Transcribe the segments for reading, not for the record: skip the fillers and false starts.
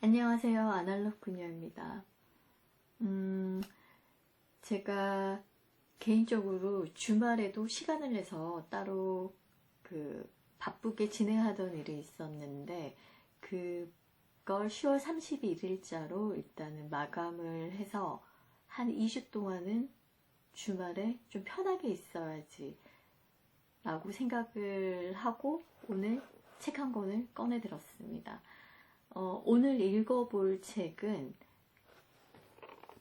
안녕하세요. 아날로그 그녀입니다. 제가 개인적으로 주말에도 시간을 내서 따로 바쁘게 진행하던 일이 있었는데 그걸 10월 31일자로 일단은 마감을 해서 한 2주 동안은 주말에 좀 편하게 있어야지 라고 생각을 하고 오늘 책 한 권을 꺼내 들었습니다. 오늘 읽어볼 책은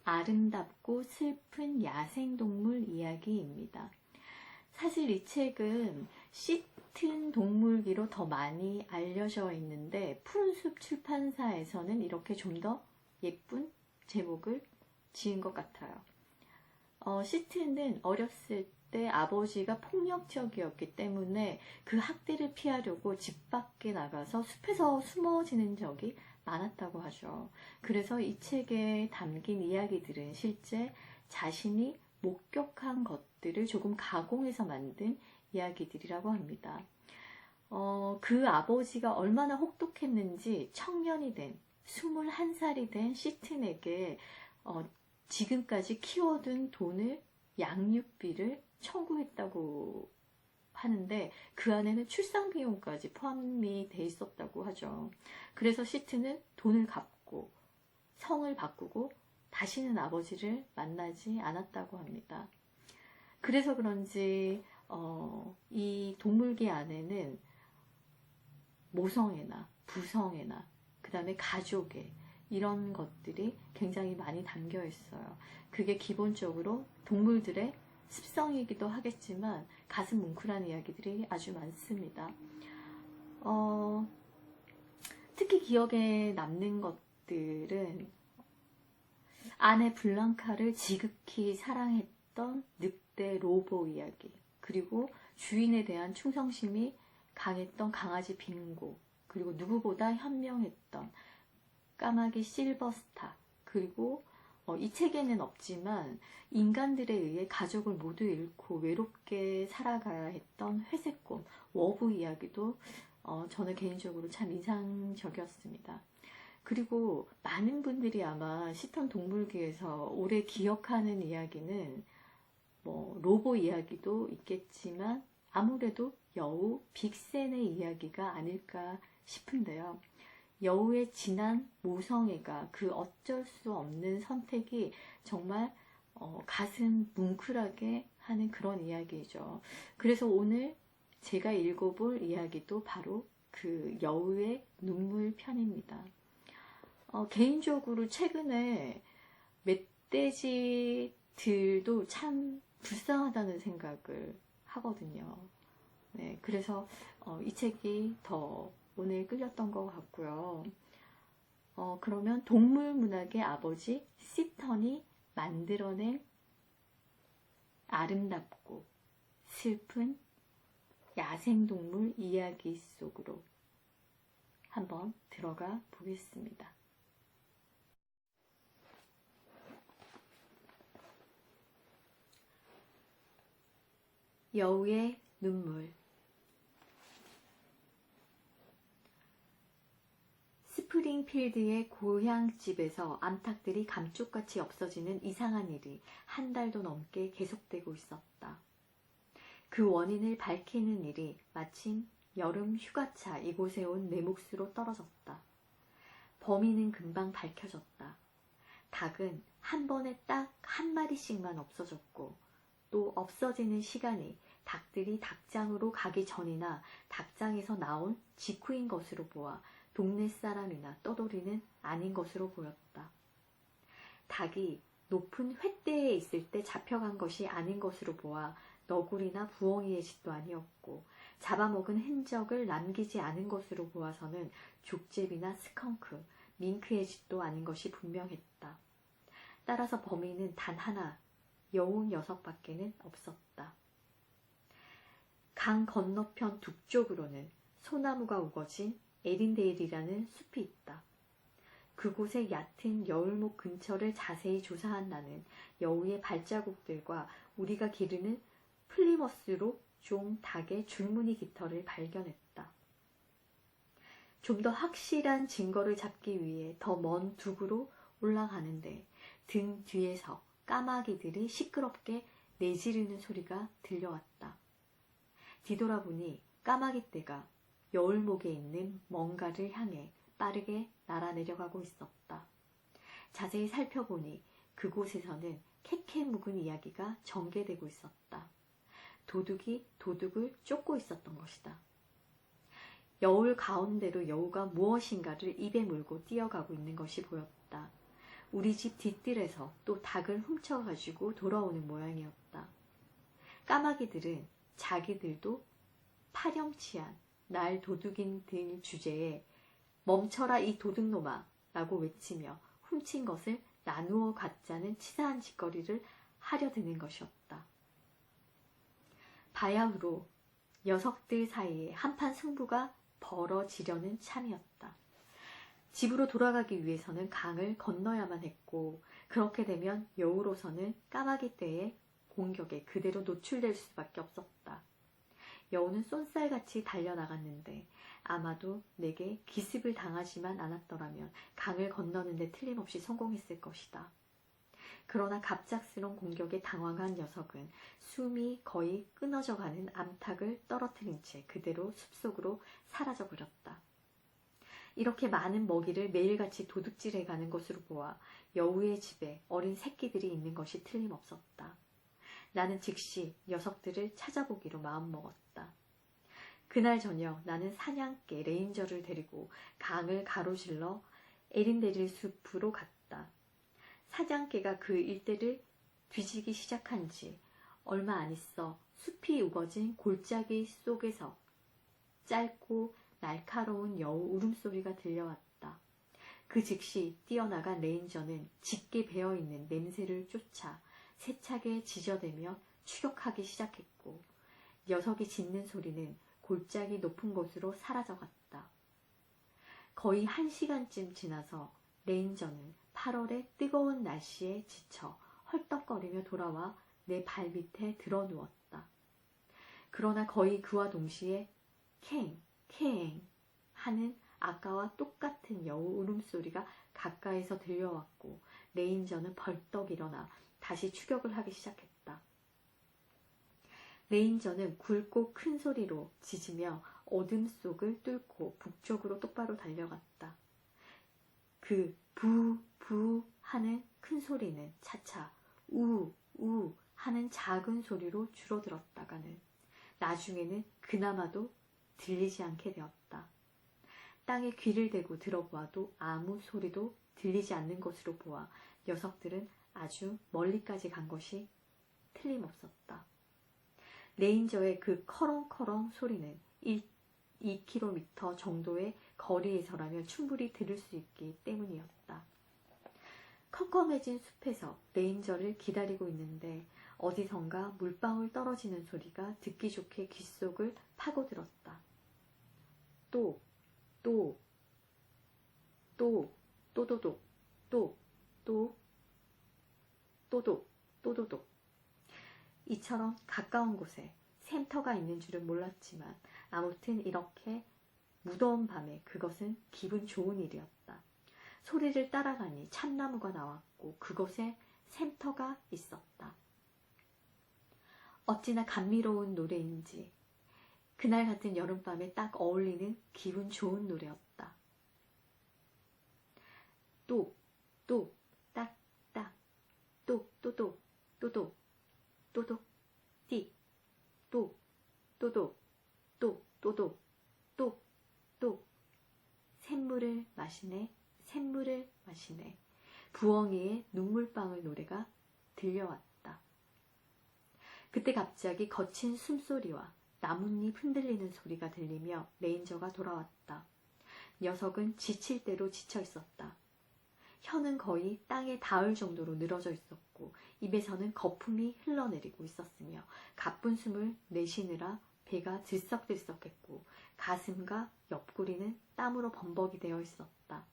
아름답고 슬픈 야생동물 이야기입니다. 사실 이 책은 짙은 동물기로 더 많이 알려져 있는데 푸른숲 출판사에서는 이렇게 좀 더 예쁜 제목을 지은 것 같아요. 시트는 어렸을 때 아버지가 폭력적이었기 때문에 그 학대를 피하려고 집 밖에 나가서 숲에서 숨어지는 적이 많았다고 하죠. 그래서 이 책에 담긴 이야기들은 실제 자신이 목격한 것들을 조금 가공해서 만든 이야기들이라고 합니다. 그 아버지가 얼마나 혹독했는지 청년이 된 21살이 된 시튼에게 지금까지 키워둔 돈을 양육비를 청구했다고 하는데 그 안에는 출산 비용까지 포함이 돼 있었다고 하죠. 그래서 시트는 돈을 갚고 성을 바꾸고 다시는 아버지를 만나지 않았다고 합니다. 그래서 그런지 이 동물기 안에는 모성애나 부성애나 그 다음에 가족애 이런 것들이 굉장히 많이 담겨 있어요. 그게 기본적으로 동물들의 습성이기도 하겠지만 가슴 뭉클한 이야기들이 아주 많습니다. 특히 기억에 남는 것들은 아내 블랑카를 지극히 사랑했던 늑대 로보 이야기, 그리고 주인에 대한 충성심이 강했던 강아지 빙고, 그리고 누구보다 현명했던 까마귀 실버스타, 그리고 이 책에는 없지만 인간들에 의해 가족을 모두 잃고 외롭게 살아가야 했던 회색곰, 워브 이야기도 저는 개인적으로 참 인상적이었습니다. 그리고 많은 분들이 아마 시턴 동물기에서 오래 기억하는 이야기는 로보 이야기도 있겠지만 아무래도 여우 빅센의 이야기가 아닐까 싶은데요. 여우의 진한 모성애가 그 어쩔 수 없는 선택이 정말 가슴 뭉클하게 하는 그런 이야기죠. 그래서 오늘 제가 읽어볼 이야기도 바로 그 여우의 눈물 편입니다. 개인적으로 최근에 멧돼지들도 참 불쌍하다는 생각을 하거든요. 네, 그래서 이 책이 더 오늘 끌렸던 것 같고요. 그러면 동물문학의 아버지 시턴이 만들어낸 아름답고 슬픈 야생동물 이야기 속으로 한번 들어가 보겠습니다. 여우의 눈물. 스프링필드의 고향집에서 암탉들이 감쪽같이 없어지는 이상한 일이 한 달도 넘게 계속되고 있었다. 그 원인을 밝히는 일이 마침 여름 휴가차 이곳에 온 내 몫으로 떨어졌다. 범인은 금방 밝혀졌다. 닭은 한 번에 딱 한 마리씩만 없어졌고 또 없어지는 시간이 닭들이 닭장으로 가기 전이나 닭장에서 나온 직후인 것으로 보아 동네 사람이나 떠돌이는 아닌 것으로 보였다. 닭이 높은 횃대에 있을 때 잡혀간 것이 아닌 것으로 보아 너구리나 부엉이의 짓도 아니었고 잡아먹은 흔적을 남기지 않은 것으로 보아서는 족제비나 스컹크, 밍크의 짓도 아닌 것이 분명했다. 따라서 범인은 단 하나, 여우 녀석밖에는 없었다. 강 건너편 북쪽으로는 소나무가 우거진 에린데일이라는 숲이 있다. 그곳의 얕은 여울목 근처를 자세히 조사한 나는 여우의 발자국들과 우리가 기르는 플리머스로 종 닭의 줄무늬 깃털을 발견했다. 좀 더 확실한 증거를 잡기 위해 더 먼 둑으로 올라가는데 등 뒤에서 까마귀들이 시끄럽게 내지르는 소리가 들려왔다. 뒤돌아보니 까마귀 떼가 여울목에 있는 뭔가를 향해 빠르게 날아내려가고 있었다. 자세히 살펴보니 그곳에서는 캐캐 묵은 이야기가 전개되고 있었다. 도둑이 도둑을 쫓고 있었던 것이다. 여울 가운데로 여우가 무엇인가를 입에 물고 뛰어가고 있는 것이 보였다. 우리 집 뒷뜰에서 또 닭을 훔쳐가지고 돌아오는 모양이었다. 까마귀들은 자기들도 파렴치한 날 도둑인 들 주제에 멈춰라 이 도둑놈아 라고 외치며 훔친 것을 나누어 갖자는 치사한 짓거리를 하려 드는 것이었다. 바야흐로 녀석들 사이에 한판 승부가 벌어지려는 참이었다. 집으로 돌아가기 위해서는 강을 건너야만 했고 그렇게 되면 여우로서는 까마귀 떼의 공격에 그대로 노출될 수밖에 없었다. 여우는 쏜살같이 달려나갔는데 아마도 내게 기습을 당하지만 않았더라면 강을 건너는 데 틀림없이 성공했을 것이다. 그러나 갑작스러운 공격에 당황한 녀석은 숨이 거의 끊어져가는 암탉을 떨어뜨린 채 그대로 숲속으로 사라져버렸다. 이렇게 많은 먹이를 매일같이 도둑질해가는 것으로 보아 여우의 집에 어린 새끼들이 있는 것이 틀림없었다. 나는 즉시 녀석들을 찾아보기로 마음먹었다. 그날 저녁 나는 사냥개 레인저를 데리고 강을 가로질러 에린데릴 숲으로 갔다. 사냥개가 그 일대를 뒤지기 시작한 지 얼마 안 있어 숲이 우거진 골짜기 속에서 짧고 날카로운 여우 울음소리가 들려왔다. 그 즉시 뛰어나간 레인저는 짙게 배어있는 냄새를 쫓아 세차게 지저대며 추격하기 시작했고 녀석이 짖는 소리는 골짜기 높은 곳으로 사라져갔다. 거의 1시간쯤 지나서 레인저는 8월의 뜨거운 날씨에 지쳐 헐떡거리며 돌아와 내 발밑에 드러누웠다. 그러나 거의 그와 동시에 캥, 캥 하는 아까와 똑같은 여우 울음소리가 가까이서 들려왔고 레인저는 벌떡 일어나 다시 추격을 하기 시작했다. 레인저는 굵고 큰 소리로 짖으며 어둠 속을 뚫고 북쪽으로 똑바로 달려갔다. 그 부, 부 하는 큰 소리는 차차 우, 우 하는 작은 소리로 줄어들었다가는 나중에는 그나마도 들리지 않게 되었다. 땅에 귀를 대고 들어보아도 아무 소리도 들리지 않는 것으로 보아 녀석들은 아주 멀리까지 간 것이 틀림없었다. 레인저의 그 커렁커렁 소리는 2km 정도의 거리에서라면 충분히 들을 수 있기 때문이었다. 컴컴해진 숲에서 레인저를 기다리고 있는데 어디선가 물방울 떨어지는 소리가 듣기 좋게 귓속을 파고들었다. 또, 또도독, 또도독. 이처럼 가까운 곳에 샘터가 있는 줄은 몰랐지만 아무튼 이렇게 무더운 밤에 그것은 기분 좋은 일이었다. 소리를 따라가니 참나무가 나왔고 그곳에 샘터가 있었다. 어찌나 감미로운 노래인지 그날 같은 여름밤에 딱 어울리는 기분 좋은 노래였다. 똑, 딱, 똑, 또독, 띡, 또독, 샘물을 마시네. 부엉이의 눈물방울 노래가 들려왔다. 그때 갑자기 거친 숨소리와 나뭇잎 흔들리는 소리가 들리며 레인저가 돌아왔다. 녀석은 지칠 대로 지쳐 있었다. 혀는 거의 땅에 닿을 정도로 늘어져 있었고 입에서는 거품이 흘러내리고 있었으며 가쁜 숨을 내쉬느라 배가 들썩들썩했고 가슴과 옆구리는 땀으로 범벅이 되어 있었다.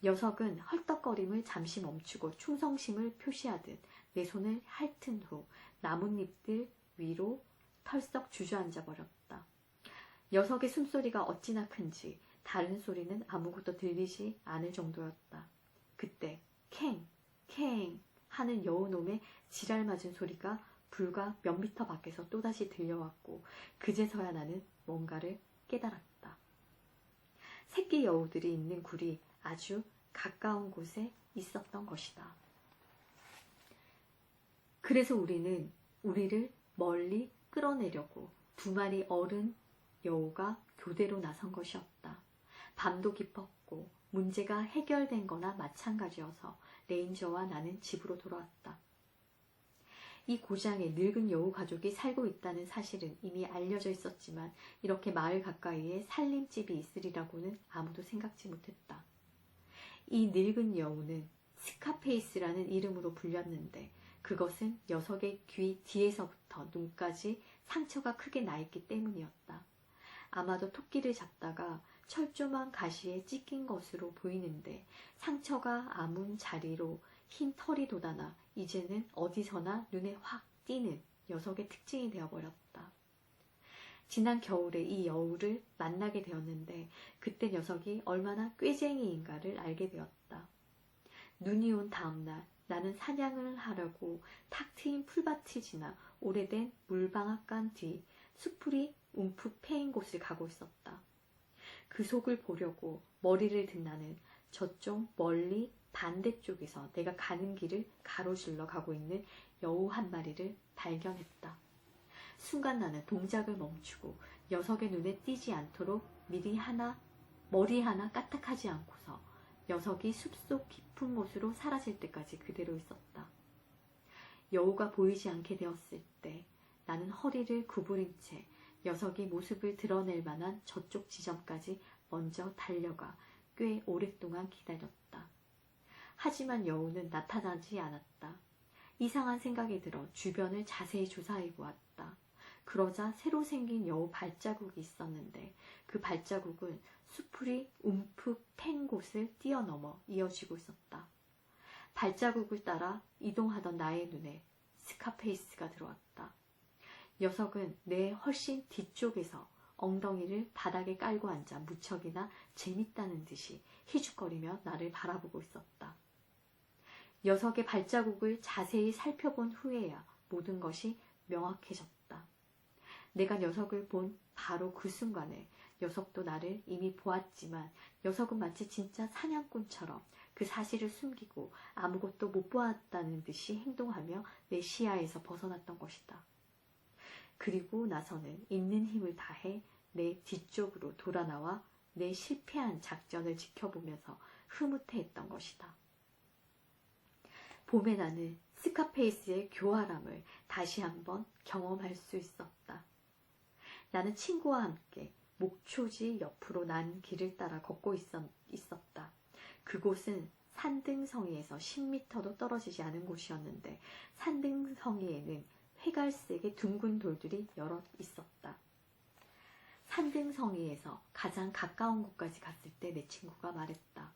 녀석은 헐떡거림을 잠시 멈추고 충성심을 표시하듯 내 손을 핥은 후 나뭇잎들 위로 털썩 주저앉아 버렸다. 녀석의 숨소리가 어찌나 큰지 다른 소리는 아무것도 들리지 않을 정도였다. 그때 캥! 캥! 하는 여우놈의 지랄맞은 소리가 불과 몇 미터 밖에서 또다시 들려왔고 그제서야 나는 뭔가를 깨달았다. 새끼 여우들이 있는 굴이 아주 가까운 곳에 있었던 것이다. 그래서 우리는 우리를 멀리 끌어내려고 두 마리 어른 여우가 교대로 나선 것이었다. 밤도 깊었고 문제가 해결된 거나 마찬가지여서 레인저와 나는 집으로 돌아왔다. 이 고장에 늙은 여우 가족이 살고 있다는 사실은 이미 알려져 있었지만 이렇게 마을 가까이에 살림집이 있으리라고는 아무도 생각지 못했다. 이 늙은 여우는 스카페이스라는 이름으로 불렸는데 그것은 녀석의 귀 뒤에서부터 눈까지 상처가 크게 나있기 때문이었다. 아마도 토끼를 잡다가 철조망 가시에 찢긴 것으로 보이는데 상처가 아문 자리로 흰 털이 돋아나 이제는 어디서나 눈에 확 띄는 녀석의 특징이 되어버렸다. 지난 겨울에 이 여우를 만나게 되었는데 그때 녀석이 얼마나 꾀쟁이인가를 알게 되었다. 눈이 온 다음날 나는 사냥을 하려고 탁 트인 풀밭을 지나 오래된 물방앗간 뒤 수풀이 움푹 패인 곳을 가고 있었다. 그 속을 보려고 머리를 든 나는 저쪽 멀리 반대쪽에서 내가 가는 길을 가로질러 가고 있는 여우 한 마리를 발견했다. 순간 나는 동작을 멈추고 녀석의 눈에 띄지 않도록 머리 하나 까딱하지 않고서 녀석이 숲속 깊은 곳으로 사라질 때까지 그대로 있었다. 여우가 보이지 않게 되었을 때 나는 허리를 구부린 채 녀석이 모습을 드러낼 만한 저쪽 지점까지 먼저 달려가 꽤 오랫동안 기다렸다. 하지만 여우는 나타나지 않았다. 이상한 생각이 들어 주변을 자세히 조사해 보았다. 그러자 새로 생긴 여우 발자국이 있었는데 그 발자국은 수풀이 움푹 팬 곳을 뛰어넘어 이어지고 있었다. 발자국을 따라 이동하던 나의 눈에 스카페이스가 들어왔다. 녀석은 내 훨씬 뒤쪽에서 엉덩이를 바닥에 깔고 앉아 무척이나 재밌다는 듯이 희죽거리며 나를 바라보고 있었다. 녀석의 발자국을 자세히 살펴본 후에야 모든 것이 명확해졌다. 내가 녀석을 본 바로 그 순간에 녀석도 나를 이미 보았지만 녀석은 마치 진짜 사냥꾼처럼 그 사실을 숨기고 아무것도 못 보았다는 듯이 행동하며 내 시야에서 벗어났던 것이다. 그리고 나서는 있는 힘을 다해 내 뒤쪽으로 돌아 나와 내 실패한 작전을 지켜보면서 흐뭇해했던 것이다. 봄에 나는 스카페이스의 교활함을 다시 한번 경험할 수 있었다. 나는 친구와 함께 목초지 옆으로 난 길을 따라 걷고 있었다. 그곳은 산등성이에서 10m도 떨어지지 않은 곳이었는데 산등성이에는 회갈색의 둥근 돌들이 여럿 있었다. 산등성이에서 가장 가까운 곳까지 갔을 때 내 친구가 말했다.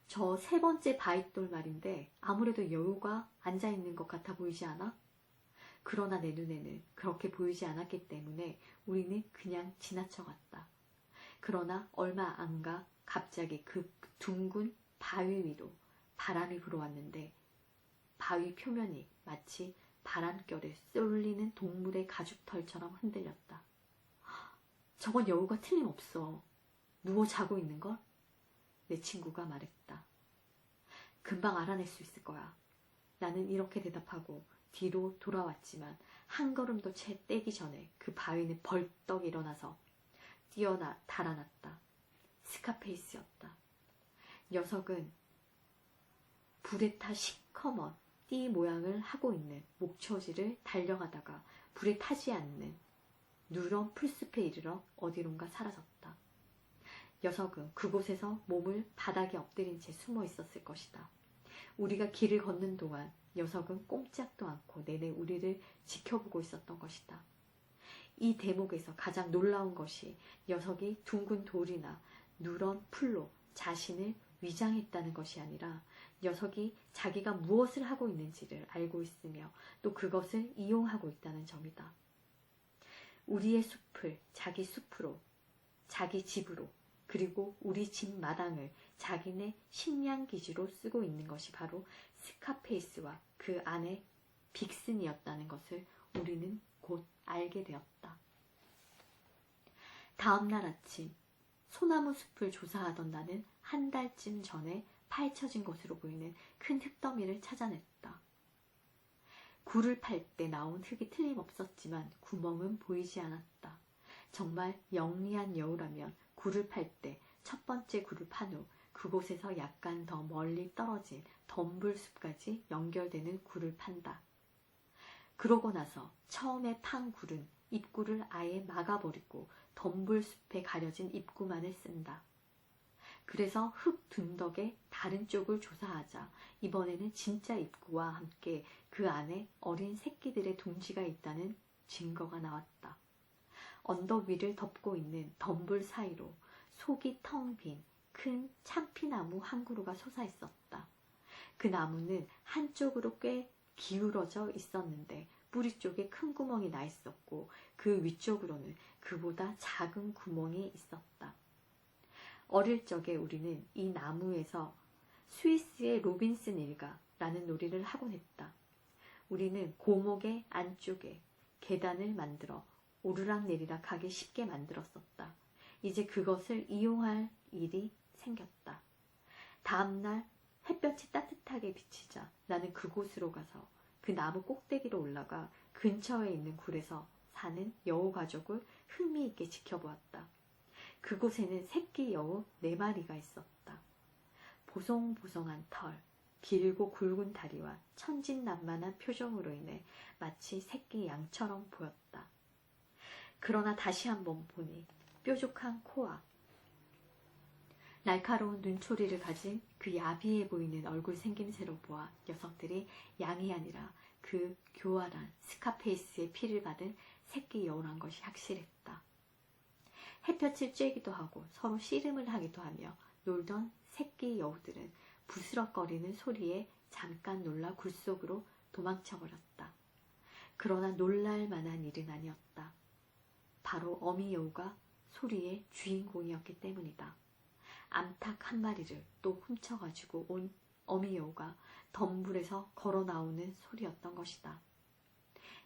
저 세 번째 바윗돌 말인데 아무래도 여우가 앉아있는 것 같아 보이지 않아? 그러나 내 눈에는 그렇게 보이지 않았기 때문에 우리는 그냥 지나쳐갔다. 그러나 얼마 안 가 갑자기 그 둥근 바위 위로 바람이 불어왔는데 바위 표면이 마치 바람결에 쏠리는 동물의 가죽털처럼 흔들렸다. 저건 여우가 틀림없어. 누워 자고 있는걸? 내 친구가 말했다. 금방 알아낼 수 있을 거야. 나는 이렇게 대답하고 뒤로 돌아왔지만 한 걸음도 채 떼기 전에 그 바위는 벌떡 일어나서 달아났다. 스카페이스였다. 녀석은 불에 타 시커먼 띠 모양을 하고 있는 목초지를 달려가다가 불에 타지 않는 누런 풀숲에 이르러 어디론가 사라졌다. 녀석은 그곳에서 몸을 바닥에 엎드린 채 숨어 있었을 것이다. 우리가 길을 걷는 동안 녀석은 꼼짝도 않고 내내 우리를 지켜보고 있었던 것이다. 이 대목에서 가장 놀라운 것이 녀석이 둥근 돌이나 누런 풀로 자신을 위장했다는 것이 아니라 녀석이 자기가 무엇을 하고 있는지를 알고 있으며 또 그것을 이용하고 있다는 점이다. 우리의 숲을 자기 숲으로 자기 집으로, 그리고 우리 집 마당을 자기네 식량기지로 쓰고 있는 것이 바로 스카페이스와 그 아내 빅슨이었다는 것을 우리는 곧 알게 되었다. 다음 날 아침, 소나무 숲을 조사하던 나는 한 달쯤 전에 파헤쳐진 것으로 보이는 큰 흙더미를 찾아냈다. 굴을 팔 때 나온 흙이 틀림없었지만 구멍은 보이지 않았다. 정말 영리한 여우라면 굴을 팔 때 첫 번째 굴을 판 후 그곳에서 약간 더 멀리 떨어진 덤불숲까지 연결되는 굴을 판다. 그러고 나서 처음에 판 굴은 입구를 아예 막아버리고 덤불숲에 가려진 입구만을 쓴다. 그래서 흙 둔덕의 다른 쪽을 조사하자 이번에는 진짜 입구와 함께 그 안에 어린 새끼들의 둥지가 있다는 증거가 나왔다. 언덕 위를 덮고 있는 덤불 사이로 속이 텅 빈 큰 참피나무 한 그루가 솟아 있었다. 그 나무는 한쪽으로 꽤 기울어져 있었는데 뿌리 쪽에 큰 구멍이 나 있었고 그 위쪽으로는 그보다 작은 구멍이 있었다. 어릴 적에 우리는 이 나무에서 스위스의 로빈슨 일가라는 놀이를 하곤 했다. 우리는 고목의 안쪽에 계단을 만들어 오르락내리락 하기 쉽게 만들었었다. 이제 그것을 이용할 일이 생겼다. 다음날 햇볕이 따뜻하게 비치자 나는 그곳으로 가서 그 나무 꼭대기로 올라가 근처에 있는 굴에서 사는 여우 가족을 흥미있게 지켜보았다. 그곳에는 새끼 여우 4마리가 있었다. 보송보송한 털, 길고 굵은 다리와 천진난만한 표정으로 인해 마치 새끼 양처럼 보였다. 그러나 다시 한번 보니 뾰족한 코와 날카로운 눈초리를 가진 그 야비해 보이는 얼굴 생김새로 보아 녀석들이 양이 아니라 그 교활한 스카페이스의 피를 받은 새끼 여우란 것이 확실했다. 햇볕을 쬐기도 하고 서로 씨름을 하기도 하며 놀던 새끼 여우들은 부스럭거리는 소리에 잠깐 놀라 굴 속으로 도망쳐버렸다. 그러나 놀랄 만한 일은 아니었다. 바로 어미 여우가 소리의 주인공이었기 때문이다. 암탉 한 마리를 또 훔쳐가지고 온 어미 여우가 덤불에서 걸어 나오는 소리였던 것이다.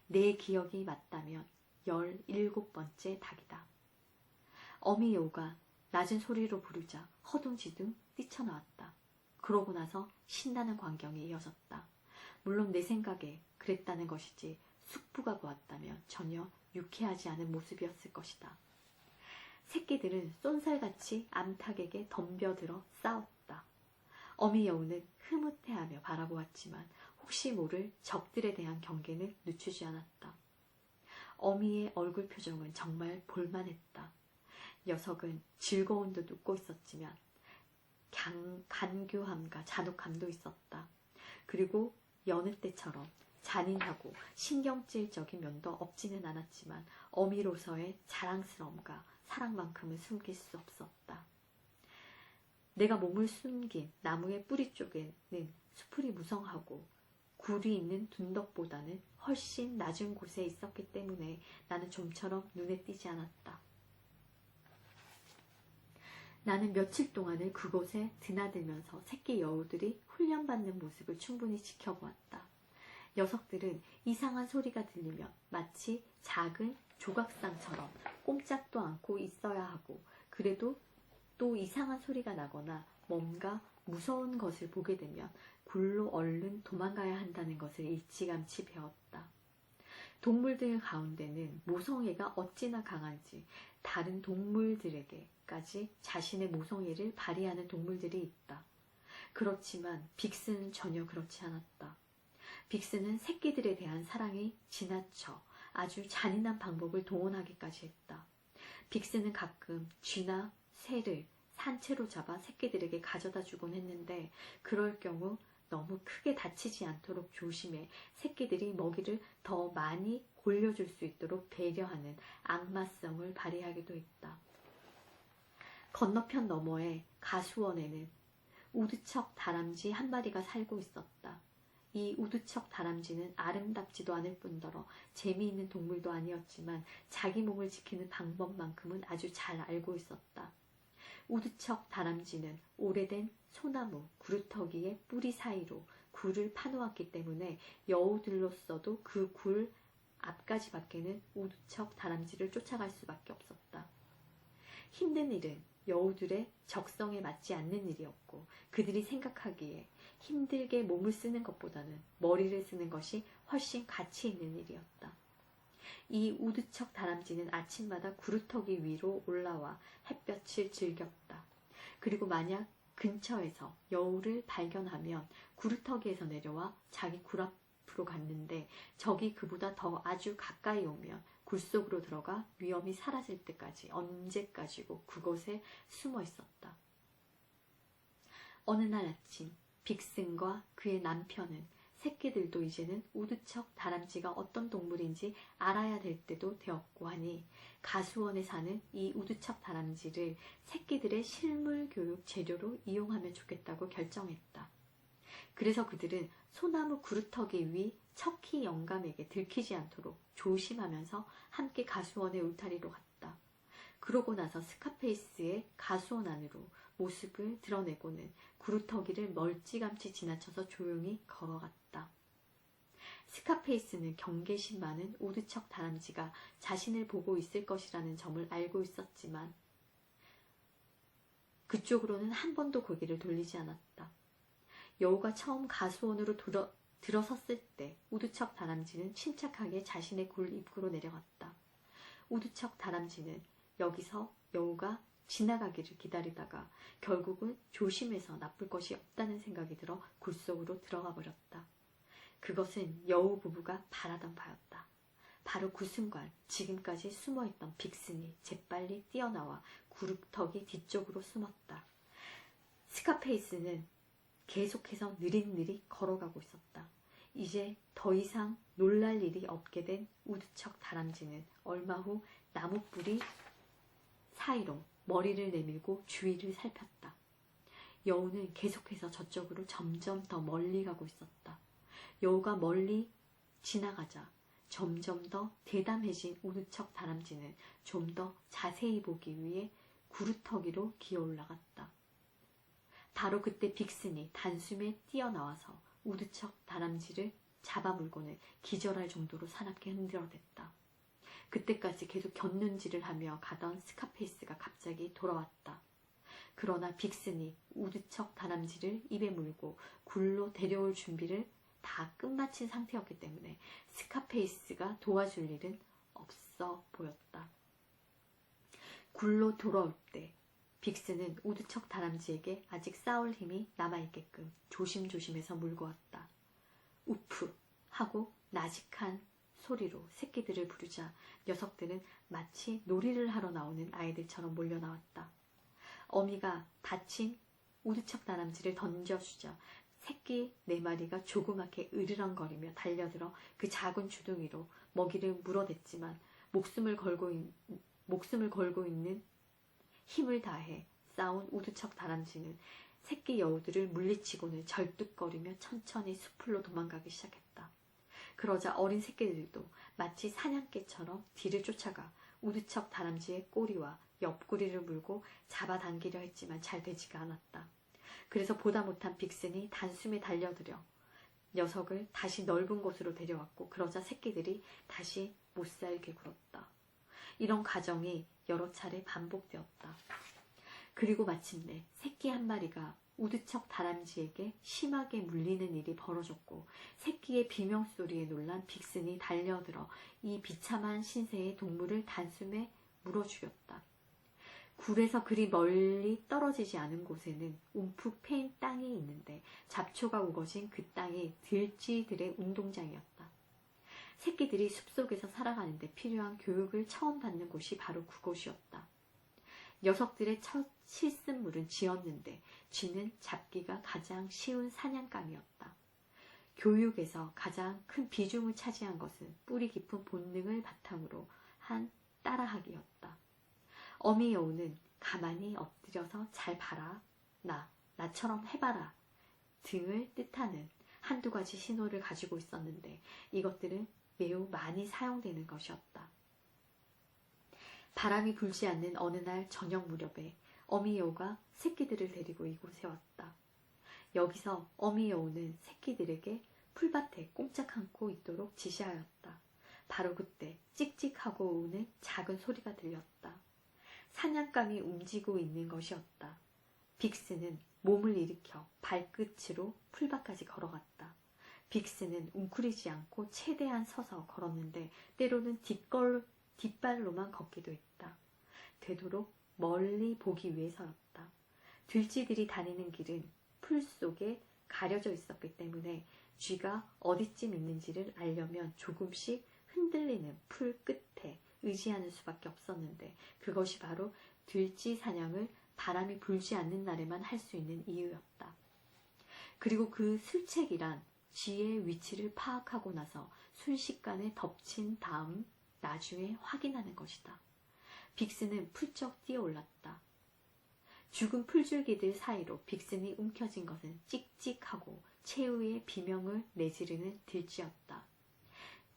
내 기억이 맞다면 17번째 닭이다. 어미 여우가 낮은 소리로 부르자 허둥지둥 뛰쳐나왔다. 그러고 나서 신나는 광경이 이어졌다. 물론 내 생각에 그랬다는 것이지 숙부가 보았다면 전혀 유쾌하지 않은 모습이었을 것이다. 새끼들은 쏜살같이 암탉에게 덤벼들어 싸웠다. 어미 여우는 흐뭇해하며 바라보았지만 혹시 모를 적들에 대한 경계는 늦추지 않았다. 어미의 얼굴 표정은 정말 볼만했다. 녀석은 즐거운 듯 웃고 있었지만 간교함과 잔혹함도 있었다. 그리고 여느 때처럼 잔인하고 신경질적인 면도 없지는 않았지만 어미로서의 자랑스러움과 사랑만큼은 숨길 수 없었다. 내가 몸을 숨긴 나무의 뿌리 쪽에는 수풀이 무성하고 굴이 있는 둔덕보다는 훨씬 낮은 곳에 있었기 때문에 나는 좀처럼 눈에 띄지 않았다. 나는 며칠 동안을 그곳에 드나들면서 새끼 여우들이 훈련받는 모습을 충분히 지켜보았다. 녀석들은 이상한 소리가 들리면 마치 작은 조각상처럼 꼼짝도 않고 있어야 하고, 그래도 또 이상한 소리가 나거나 뭔가 무서운 것을 보게 되면 굴로 얼른 도망가야 한다는 것을 일찌감치 배웠다. 동물들 가운데는 모성애가 어찌나 강한지 다른 동물들에게까지 자신의 모성애를 발휘하는 동물들이 있다. 그렇지만 빅스는 전혀 그렇지 않았다. 빅스는 새끼들에 대한 사랑이 지나쳐 아주 잔인한 방법을 동원하기까지 했다. 빅스는 가끔 쥐나 새를 산채로 잡아 새끼들에게 가져다 주곤 했는데, 그럴 경우 너무 크게 다치지 않도록 조심해 새끼들이 먹이를 더 많이 골려줄 수 있도록 배려하는 악마성을 발휘하기도 했다. 건너편 너머의 가수원에는 우드척 다람쥐 한 마리가 살고 있었다. 이 우두척 다람쥐는 아름답지도 않을 뿐더러 재미있는 동물도 아니었지만 자기 몸을 지키는 방법만큼은 아주 잘 알고 있었다. 우두척 다람쥐는 오래된 소나무 구루터기의 뿌리 사이로 굴을 파놓았기 때문에 여우들로서도 그 굴 앞까지밖에는 우두척 다람쥐를 쫓아갈 수밖에 없었다. 힘든 일은 여우들의 적성에 맞지 않는 일이었고 그들이 생각하기에 힘들게 몸을 쓰는 것보다는 머리를 쓰는 것이 훨씬 가치 있는 일이었다. 이 우두척 다람쥐는 아침마다 구루터기 위로 올라와 햇볕을 즐겼다. 그리고 만약 근처에서 여우를 발견하면 구루터기에서 내려와 자기 굴 앞으로 갔는데 적이 그보다 더 아주 가까이 오면 굴 속으로 들어가 위험이 사라질 때까지 언제까지고 그곳에 숨어 있었다. 어느 날 아침 빅슨과 그의 남편은 새끼들도 이제는 우두척 다람쥐가 어떤 동물인지 알아야 될 때도 되었고 하니 가수원에 사는 이 우두척 다람쥐를 새끼들의 실물 교육 재료로 이용하면 좋겠다고 결정했다. 그래서 그들은 소나무 구루터기 위 척키 영감에게 들키지 않도록 조심하면서 함께 가수원의 울타리로 갔다. 그러고 나서 스카페이스의 가수원 안으로 모습을 드러내고는 구루터기를 멀찌감치 지나쳐서 조용히 걸어갔다. 스카페이스는 경계심 많은 우두척 다람쥐가 자신을 보고 있을 것이라는 점을 알고 있었지만 그쪽으로는 한 번도 고개를 돌리지 않았다. 여우가 처음 가수원으로 들어섰을 때 우두척 다람쥐는 침착하게 자신의 굴 입구로 내려갔다. 우두척 다람쥐는 여기서 여우가 지나가기를 기다리다가 결국은 조심해서 나쁠 것이 없다는 생각이 들어 굴 속으로 들어가 버렸다. 그것은 여우 부부가 바라던 바였다. 바로 그 순간 지금까지 숨어있던 빅슨이 재빨리 뛰어나와 구루터기 뒤쪽으로 숨었다. 스카페이스는 계속해서 느릿느릿 걸어가고 있었다. 이제 더 이상 놀랄 일이 없게 된 우두척 다람쥐는 얼마 후 나무뿌리 사이로 머리를 내밀고 주위를 살폈다. 여우는 계속해서 저쪽으로 점점 더 멀리 가고 있었다. 여우가 멀리 지나가자 점점 더 대담해진 우두척 다람쥐는 좀 더 자세히 보기 위해 구루터기로 기어 올라갔다. 바로 그때 빅슨이 단숨에 뛰어나와서 우두척 다람쥐를 잡아물고는 기절할 정도로 사납게 흔들어댔다. 그때까지 계속 곁눈질을 하며 가던 스카페이스가 갑자기 돌아왔다. 그러나 빅슨이 우두척 다람쥐를 입에 물고 굴로 데려올 준비를 다 끝마친 상태였기 때문에 스카페이스가 도와줄 일은 없어 보였다. 굴로 돌아올 때 빅슨은 우두척 다람쥐에게 아직 싸울 힘이 남아있게끔 조심조심해서 물고 왔다. 우프 하고 나직한 소리로 새끼들을 부르자 녀석들은 마치 놀이를 하러 나오는 아이들처럼 몰려나왔다. 어미가 다친 우두척 다람쥐를 던져주자 새끼 4마리가 조그맣게 으르렁거리며 달려들어 그 작은 주둥이로 먹이를 물어댔지만 목숨을 걸고 있는 힘을 다해 싸운 우두척 다람쥐는 새끼 여우들을 물리치고는 절뚝거리며 천천히 숲으로 도망가기 시작했다. 그러자 어린 새끼들도 마치 사냥개처럼 뒤를 쫓아가 우두척 다람쥐의 꼬리와 옆구리를 물고 잡아당기려 했지만 잘 되지가 않았다. 그래서 보다 못한 빅슨이 단숨에 달려들어 녀석을 다시 넓은 곳으로 데려왔고 그러자 새끼들이 다시 못살게 굴었다. 이런 과정이 여러 차례 반복되었다. 그리고 마침내 새끼 한 마리가 우두척 다람쥐에게 심하게 물리는 일이 벌어졌고 새끼의 비명소리에 놀란 빅슨이 달려들어 이 비참한 신세의 동물을 단숨에 물어 죽였다. 굴에서 그리 멀리 떨어지지 않은 곳에는 움푹 패인 땅이 있는데 잡초가 우거진 그 땅이 들쥐들의 운동장이었다. 새끼들이 숲속에서 살아가는데 필요한 교육을 처음 받는 곳이 바로 그곳이었다. 녀석들의 첫 실습물은 쥐였는데 쥐는 잡기가 가장 쉬운 사냥감이었다. 교육에서 가장 큰 비중을 차지한 것은 뿌리 깊은 본능을 바탕으로 한 따라하기였다. 어미 여우는 가만히 엎드려서 잘 봐라, 나처럼 해봐라 등을 뜻하는 한두 가지 신호를 가지고 있었는데 이것들은 매우 많이 사용되는 것이었다. 바람이 불지 않는 어느 날 저녁 무렵에 어미 여우가 새끼들을 데리고 이곳에 왔다. 여기서 어미 여우는 새끼들에게 풀밭에 꼼짝 않고 있도록 지시하였다. 바로 그때 찍찍하고 우는 작은 소리가 들렸다. 사냥감이 움직이고 있는 것이었다. 빅스는 몸을 일으켜 발끝으로 풀밭까지 걸어갔다. 빅스는 웅크리지 않고 최대한 서서 걸었는데 때로는 뒷발로만 걷기도 했다. 되도록 멀리 보기 위해서였다. 들쥐들이 다니는 길은 풀 속에 가려져 있었기 때문에 쥐가 어디쯤 있는지를 알려면 조금씩 흔들리는 풀 끝에 의지하는 수밖에 없었는데 그것이 바로 들쥐 사냥을 바람이 불지 않는 날에만 할 수 있는 이유였다. 그리고 그 술책이란 쥐의 위치를 파악하고 나서 순식간에 덮친 다음 나중에 확인하는 것이다. 빅스는 풀쩍 뛰어올랐다. 죽은 풀줄기들 사이로 빅슨이 움켜진 것은 찍찍하고 최후의 비명을 내지르는 들쥐였다.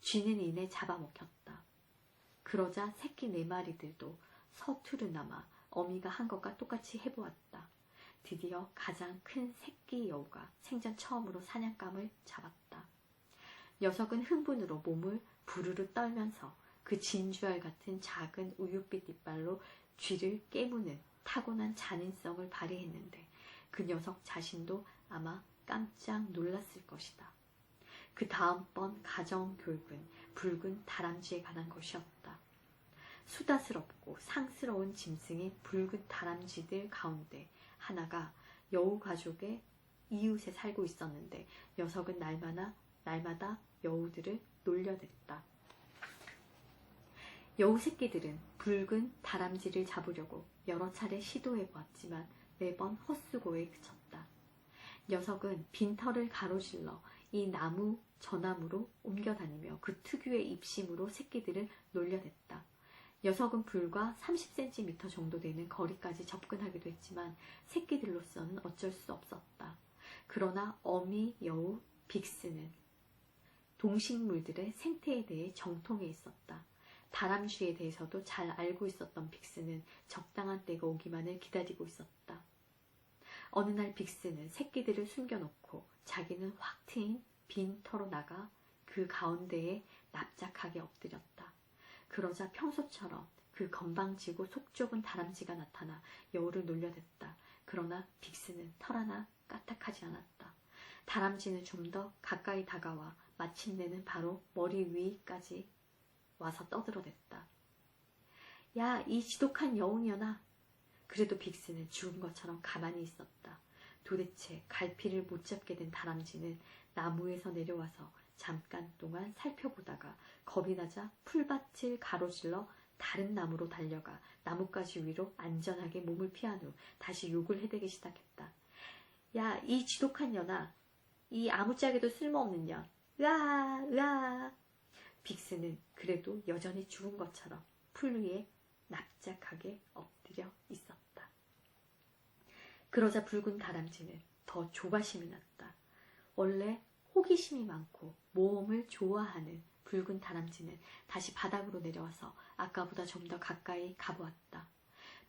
쥐는 이내 잡아먹혔다. 그러자 새끼 4마리들도 서투르나마 어미가 한 것과 똑같이 해보았다. 드디어 가장 큰 새끼 여우가 생전 처음으로 사냥감을 잡았다. 녀석은 흥분으로 몸을 부르르 떨면서 그 진주알 같은 작은 우윳빛 이빨로 쥐를 깨무는 타고난 잔인성을 발휘했는데 그 녀석 자신도 아마 깜짝 놀랐을 것이다. 그 다음번 가정교육은 붉은 다람쥐에 관한 것이었다. 수다스럽고 상스러운 짐승의 붉은 다람쥐들 가운데 하나가 여우 가족의 이웃에 살고 있었는데 녀석은 날마다 여우들을 놀려댔다. 여우 새끼들은 붉은 다람쥐를 잡으려고 여러 차례 시도해보았지만 매번 헛수고에 그쳤다. 녀석은 빈털을 가로질러 이 나무 저 나무로 옮겨다니며 그 특유의 입심으로 새끼들을 놀려댔다. 녀석은 불과 30cm 정도 되는 거리까지 접근하기도 했지만 새끼들로서는 어쩔 수 없었다. 그러나 어미 여우 빅스는 동식물들의 생태에 대해 정통해 있었다. 다람쥐에 대해서도 잘 알고 있었던 빅스는 적당한 때가 오기만을 기다리고 있었다. 어느 날 빅스는 새끼들을 숨겨놓고 자기는 확 트인 빈 터로 나가 그 가운데에 납작하게 엎드렸다. 그러자 평소처럼 그 건방지고 속 좁은 다람쥐가 나타나 여우를 놀려댔다. 그러나 빅스는 털 하나 까딱하지 않았다. 다람쥐는 좀 더 가까이 다가와 마침내는 바로 머리 위까지 와서 떠들어댔다. 야, 이 지독한 여우년아. 그래도 빅스는 죽은 것처럼 가만히 있었다. 도대체 갈피를 못 잡게 된 다람쥐는 나무에서 내려와서 잠깐 동안 살펴보다가 겁이 나자 풀밭을 가로질러 다른 나무로 달려가 나뭇가지 위로 안전하게 몸을 피한 후 다시 욕을 해대기 시작했다. 야, 이 지독한 년아. 이 아무짝에도 쓸모없는 년. 으아, 으아. 빅스는 그래도 여전히 죽은 것처럼 풀 위에 납작하게 엎드려 있었다. 그러자 붉은 다람쥐는 더 조바심이 났다. 원래 호기심이 많고 모험을 좋아하는 붉은 다람쥐는 다시 바닥으로 내려와서 아까보다 좀 더 가까이 가보았다.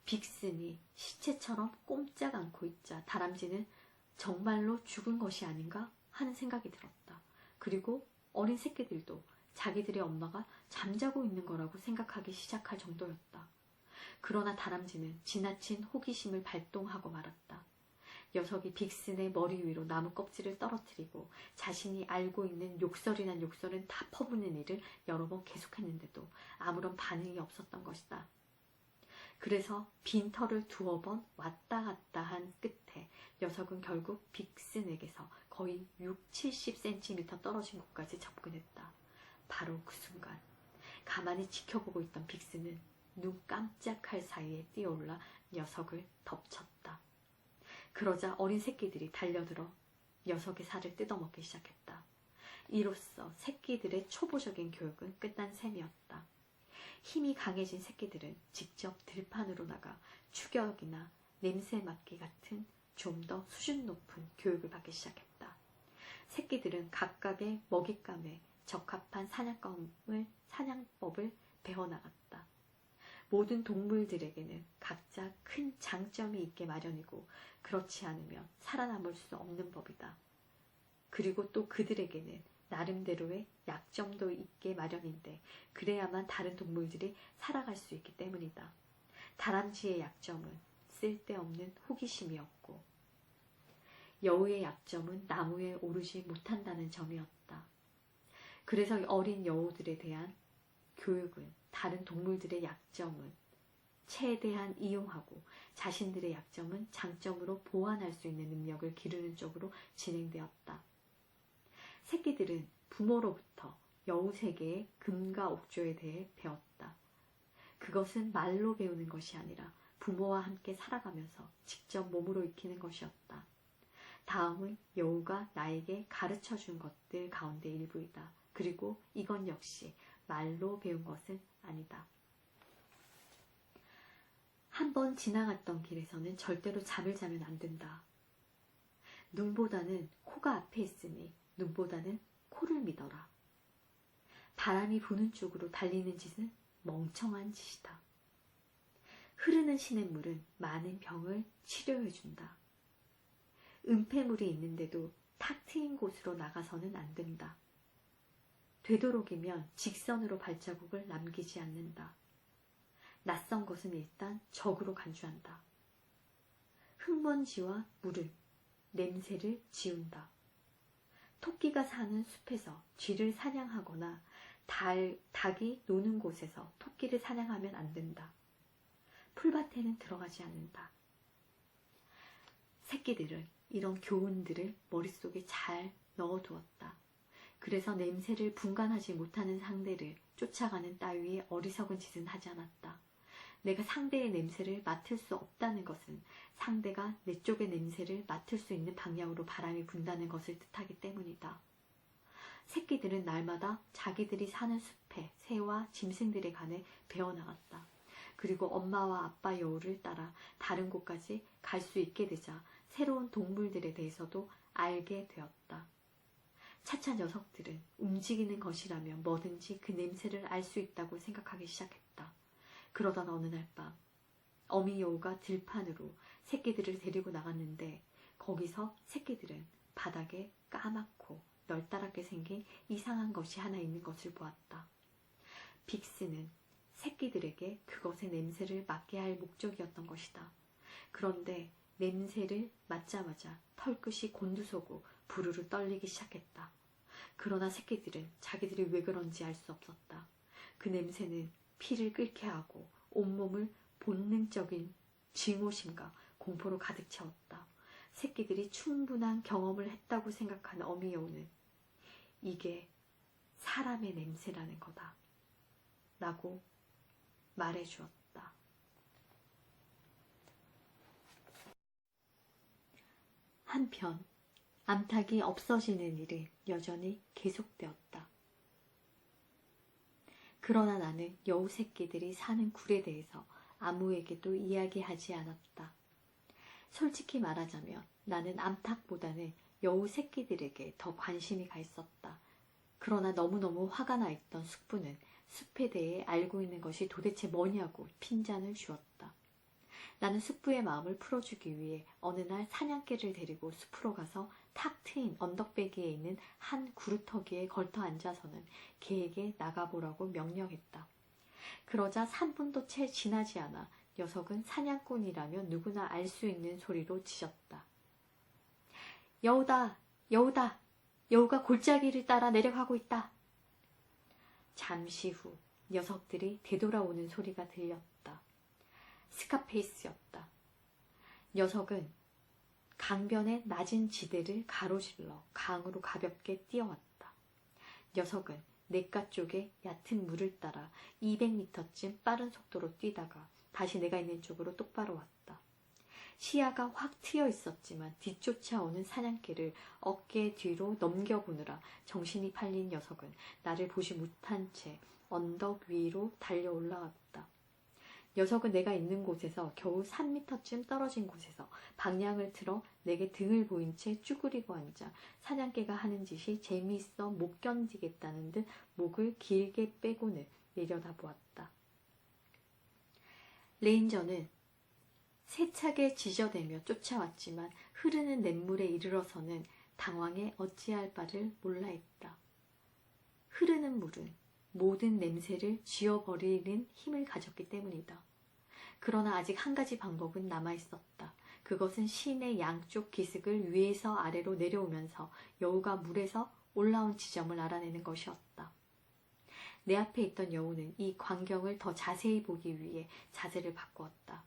빅슨이 시체처럼 꼼짝 않고 있자 다람쥐는 정말로 죽은 것이 아닌가 하는 생각이 들었다. 그리고 어린 새끼들도 자기들의 엄마가 잠자고 있는 거라고 생각하기 시작할 정도였다. 그러나 다람쥐는 지나친 호기심을 발동하고 말았다. 녀석이 빅슨의 머리 위로 나무 껍질을 떨어뜨리고 자신이 알고 있는 욕설이란 욕설은 다 퍼붓는 일을 여러 번 계속했는데도 아무런 반응이 없었던 것이다. 그래서 빈 털을 두어 번 왔다 갔다 한 끝에 녀석은 결국 빅슨에게서 거의 60-70cm 떨어진 곳까지 접근했다. 바로 그 순간 가만히 지켜보고 있던 빅스는 눈 깜짝할 사이에 뛰어올라 녀석을 덮쳤다. 그러자 어린 새끼들이 달려들어 녀석의 살을 뜯어먹기 시작했다. 이로써 새끼들의 초보적인 교육은 끝난 셈이었다. 힘이 강해진 새끼들은 직접 들판으로 나가 추격이나 냄새 맡기 같은 좀 더 수준 높은 교육을 받기 시작했다. 새끼들은 각각의 먹잇감에 적합한 사냥법을 배워나갔다. 모든 동물들에게는 각자 큰 장점이 있게 마련이고 그렇지 않으면 살아남을 수 없는 법이다. 그리고 또 그들에게는 나름대로의 약점도 있게 마련인데 그래야만 다른 동물들이 살아갈 수 있기 때문이다. 다람쥐의 약점은 쓸데없는 호기심이었고 여우의 약점은 나무에 오르지 못한다는 점이었다. 그래서 어린 여우들에 대한 교육은 다른 동물들의 약점은 최대한 이용하고 자신들의 약점은 장점으로 보완할 수 있는 능력을 기르는 쪽으로 진행되었다. 새끼들은 부모로부터 여우 세계의 금과 옥조에 대해 배웠다. 그것은 말로 배우는 것이 아니라 부모와 함께 살아가면서 직접 몸으로 익히는 것이었다. 다음은 여우가 나에게 가르쳐준 것들 가운데 일부이다. 그리고 이건 역시 말로 배운 것은 아니다. 한번 지나갔던 길에서는 절대로 잠을 자면 안 된다. 눈보다는 코가 앞에 있으니 눈보다는 코를 믿어라. 바람이 부는 쪽으로 달리는 짓은 멍청한 짓이다. 흐르는 시냇물은 많은 병을 치료해준다. 은폐물이 있는데도 탁 트인 곳으로 나가서는 안 된다. 되도록이면 직선으로 발자국을 남기지 않는다. 낯선 것은 일단 적으로 간주한다. 흙먼지와 물을, 냄새를 지운다. 토끼가 사는 숲에서 쥐를 사냥하거나 닭이 노는 곳에서 토끼를 사냥하면 안 된다. 풀밭에는 들어가지 않는다. 새끼들은 이런 교훈들을 머릿속에 잘 넣어두었다. 그래서 냄새를 분간하지 못하는 상대를 쫓아가는 따위의 어리석은 짓은 하지 않았다. 내가 상대의 냄새를 맡을 수 없다는 것은 상대가 내 쪽의 냄새를 맡을 수 있는 방향으로 바람이 분다는 것을 뜻하기 때문이다. 새끼들은 날마다 자기들이 사는 숲에 새와 짐승들에 관해 배워나갔다. 그리고 엄마와 아빠 여우를 따라 다른 곳까지 갈 수 있게 되자 새로운 동물들에 대해서도 알게 되었다. 차차 녀석들은 움직이는 것이라면 뭐든지 그 냄새를 알 수 있다고 생각하기 시작했다. 그러던 어느 날 밤 어미 여우가 들판으로 새끼들을 데리고 나갔는데 거기서 새끼들은 바닥에 까맣고 널따랗게 생긴 이상한 것이 하나 있는 것을 보았다. 빅스는 새끼들에게 그것의 냄새를 맡게 할 목적이었던 것이다. 그런데 냄새를 맡자마자 털끝이 곤두서고 부르르 떨리기 시작했다. 그러나 새끼들은 자기들이 왜 그런지 알 수 없었다. 그 냄새는 피를 끓게 하고 온몸을 본능적인 증오심과 공포로 가득 채웠다. 새끼들이 충분한 경험을 했다고 생각한 어미 여우는 이게 사람의 냄새라는 거다 라고 말해주었다. 한편 암탉이 없어지는 일은 여전히 계속되었다. 그러나 나는 여우 새끼들이 사는 굴에 대해서 아무에게도 이야기하지 않았다. 솔직히 말하자면 나는 암탉보다는 여우 새끼들에게 더 관심이 가 있었다. 그러나 너무너무 화가 나 있던 숙부는 숲에 대해 알고 있는 것이 도대체 뭐냐고 핀잔을 주었다. 나는 숙부의 마음을 풀어주기 위해 어느 날 사냥개를 데리고 숲으로 가서 탁 트인 언덕배기에 있는 한 구루터기에 걸터 앉아서는 개에게 나가보라고 명령했다. 그러자 3분도 채 지나지 않아 녀석은 사냥꾼이라면 누구나 알 수 있는 소리로 짖었다. 여우다! 여우다! 여우가 골짜기를 따라 내려가고 있다! 잠시 후 녀석들이 되돌아오는 소리가 들렸다. 스카페이스였다. 녀석은 강변의 낮은 지대를 가로질러 강으로 가볍게 뛰어왔다. 녀석은 냇가 쪽에 얕은 물을 따라 200m쯤 빠른 속도로 뛰다가 다시 내가 있는 쪽으로 똑바로 왔다. 시야가 확 트여 있었지만 뒤쫓아오는 사냥개를 어깨 뒤로 넘겨보느라 정신이 팔린 녀석은 나를 보지 못한 채 언덕 위로 달려 올라갔다. 녀석은 내가 있는 곳에서 겨우 3m쯤 떨어진 곳에서 방향을 틀어 내게 등을 보인 채 쭈그리고 앉아 사냥개가 하는 짓이 재미있어 못 견디겠다는 듯 목을 길게 빼고는 내려다보았다. 레인저는 세차게 지저대며 쫓아왔지만 흐르는 냇물에 이르러서는 당황해 어찌할 바를 몰라 했다. 흐르는 물은 모든 냄새를 지워버리는 힘을 가졌기 때문이다. 그러나 아직 한 가지 방법은 남아있었다. 그것은 시내 양쪽 기슭을 위에서 아래로 내려오면서 여우가 물에서 올라온 지점을 알아내는 것이었다. 내 앞에 있던 여우는 이 광경을 더 자세히 보기 위해 자세를 바꾸었다.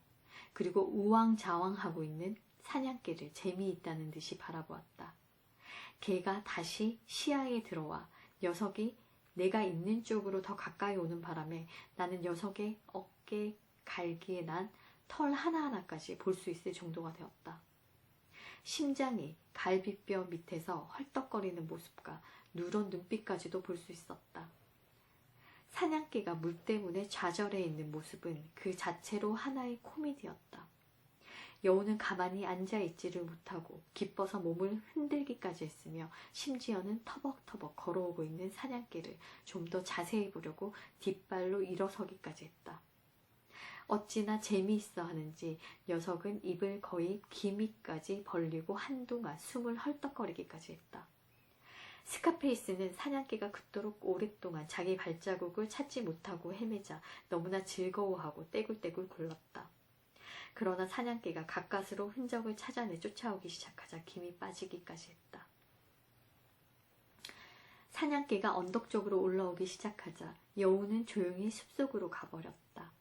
그리고 우왕좌왕하고 있는 사냥개를 재미있다는 듯이 바라보았다. 개가 다시 시야에 들어와 녀석이 내가 있는 쪽으로 더 가까이 오는 바람에 나는 녀석의 어깨 갈기에 난 털 하나하나까지 볼 수 있을 정도가 되었다. 심장이 갈비뼈 밑에서 헐떡거리는 모습과 누런 눈빛까지도 볼 수 있었다. 사냥개가 물 때문에 좌절해 있는 모습은 그 자체로 하나의 코미디였다. 여우는 가만히 앉아있지를 못하고 기뻐서 몸을 흔들기까지 했으며 심지어는 터벅터벅 걸어오고 있는 사냥개를 좀 더 자세히 보려고 뒷발로 일어서기까지 했다. 어찌나 재미있어 하는지 녀석은 입을 거의 기미까지 벌리고 한동안 숨을 헐떡거리기까지 했다. 스카페이스는 사냥개가 그토록 오랫동안 자기 발자국을 찾지 못하고 헤매자 너무나 즐거워하고 떼굴떼굴 굴렀다. 그러나 사냥개가 가까스로 흔적을 찾아내 쫓아오기 시작하자 김이 빠지기까지 했다. 사냥개가 언덕 쪽으로 올라오기 시작하자 여우는 조용히 숲속으로 가버렸다.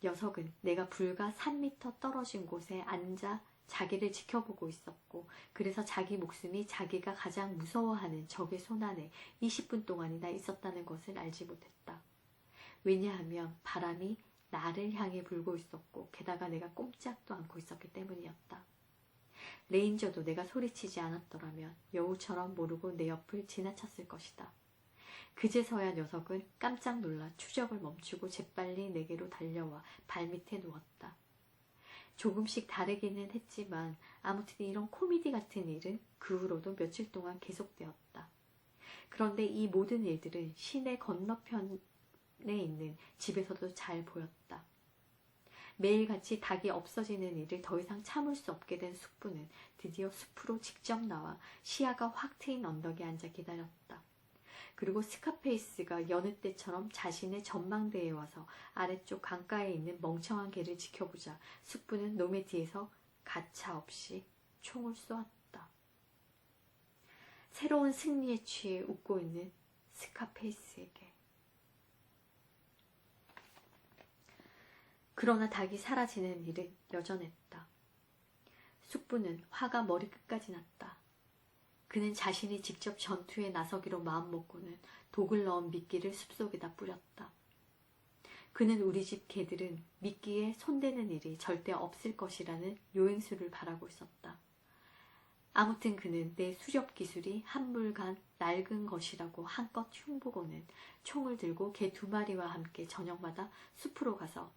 녀석은 내가 불과 3m 떨어진 곳에 앉아 자기를 지켜보고 있었고 그래서 자기 목숨이 자기가 가장 무서워하는 적의 손안에 20분 동안이나 있었다는 것을 알지 못했다. 왜냐하면 바람이 나를 향해 불고 있었고 게다가 내가 꼼짝도 않고 있었기 때문이었다. 레인저도 내가 소리치지 않았더라면 여우처럼 모르고 내 옆을 지나쳤을 것이다. 그제서야 녀석은 깜짝 놀라 추적을 멈추고 재빨리 내게로 달려와 발밑에 누웠다. 조금씩 다르기는 했지만 아무튼 이런 코미디 같은 일은 그 후로도 며칠 동안 계속되었다. 그런데 이 모든 일들은 시내 건너편에 있는 집에서도 잘 보였다. 매일같이 닭이 없어지는 일을 더 이상 참을 수 없게 된 숙부는 드디어 숲으로 직접 나와 시야가 확 트인 언덕에 앉아 기다렸다. 그리고 스카페이스가 여느 때처럼 자신의 전망대에 와서 아래쪽 강가에 있는 멍청한 개를 지켜보자 숙부는 놈의 뒤에서 가차없이 총을 쏘았다. 새로운 승리에 취해 웃고 있는 스카페이스에게. 그러나 닭이 사라지는 일은 여전했다. 숙부는 화가 머리끝까지 났다. 그는 자신이 직접 전투에 나서기로 마음먹고는 독을 넣은 미끼를 숲속에다 뿌렸다. 그는 우리 집 개들은 미끼에 손대는 일이 절대 없을 것이라는 요행수를 바라고 있었다. 아무튼 그는 내 수렵 기술이 한물간 낡은 것이라고 한껏 흉보고는 총을 들고 개 2마리와 함께 저녁마다 숲으로 가서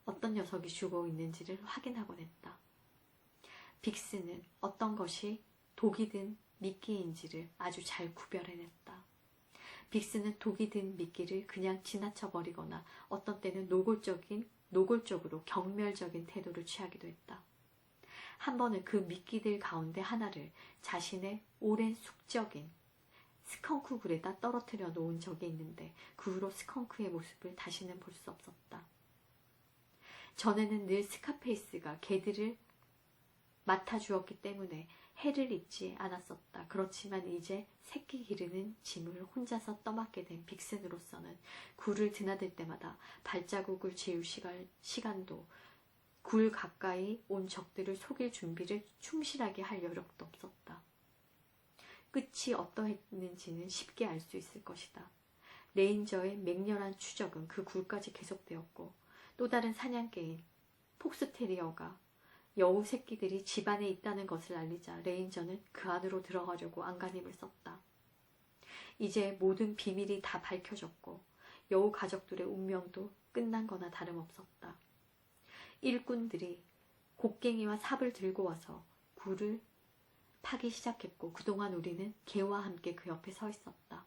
어떤 녀석이 죽어 있는지를 확인하곤 했다. 빅스는 어떤 것이 독이 든 미끼인지를 아주 잘 구별해냈다. 빅스는 독이 든 미끼를 그냥 지나쳐버리거나 어떤 때는 노골적으로 경멸적인 태도를 취하기도 했다. 한 번은 그 미끼들 가운데 하나를 자신의 오랜 숙적인 스컹크 굴에다 떨어뜨려 놓은 적이 있는데 그 후로 스컹크의 모습을 다시는 볼 수 없었다. 전에는 늘 스카페이스가 개들을 맡아주었기 때문에 해를 입지 않았었다. 그렇지만 이제 새끼 기르는 짐을 혼자서 떠맡게 된 빅슨으로서는 굴을 드나들 때마다 발자국을 지울 시간도 굴 가까이 온 적들을 속일 준비를 충실하게 할 여력도 없었다. 끝이 어떠했는지는 쉽게 알 수 있을 것이다. 레인저의 맹렬한 추적은 그 굴까지 계속되었고 또 다른 사냥개인 폭스테리어가 여우 새끼들이 집안에 있다는 것을 알리자 레인저는 그 안으로 들어가려고 안간힘을 썼다. 이제 모든 비밀이 다 밝혀졌고 여우 가족들의 운명도 끝난 거나 다름없었다. 일꾼들이 곡괭이와 삽을 들고 와서 굴을 파기 시작했고 그동안 우리는 개와 함께 그 옆에 서 있었다.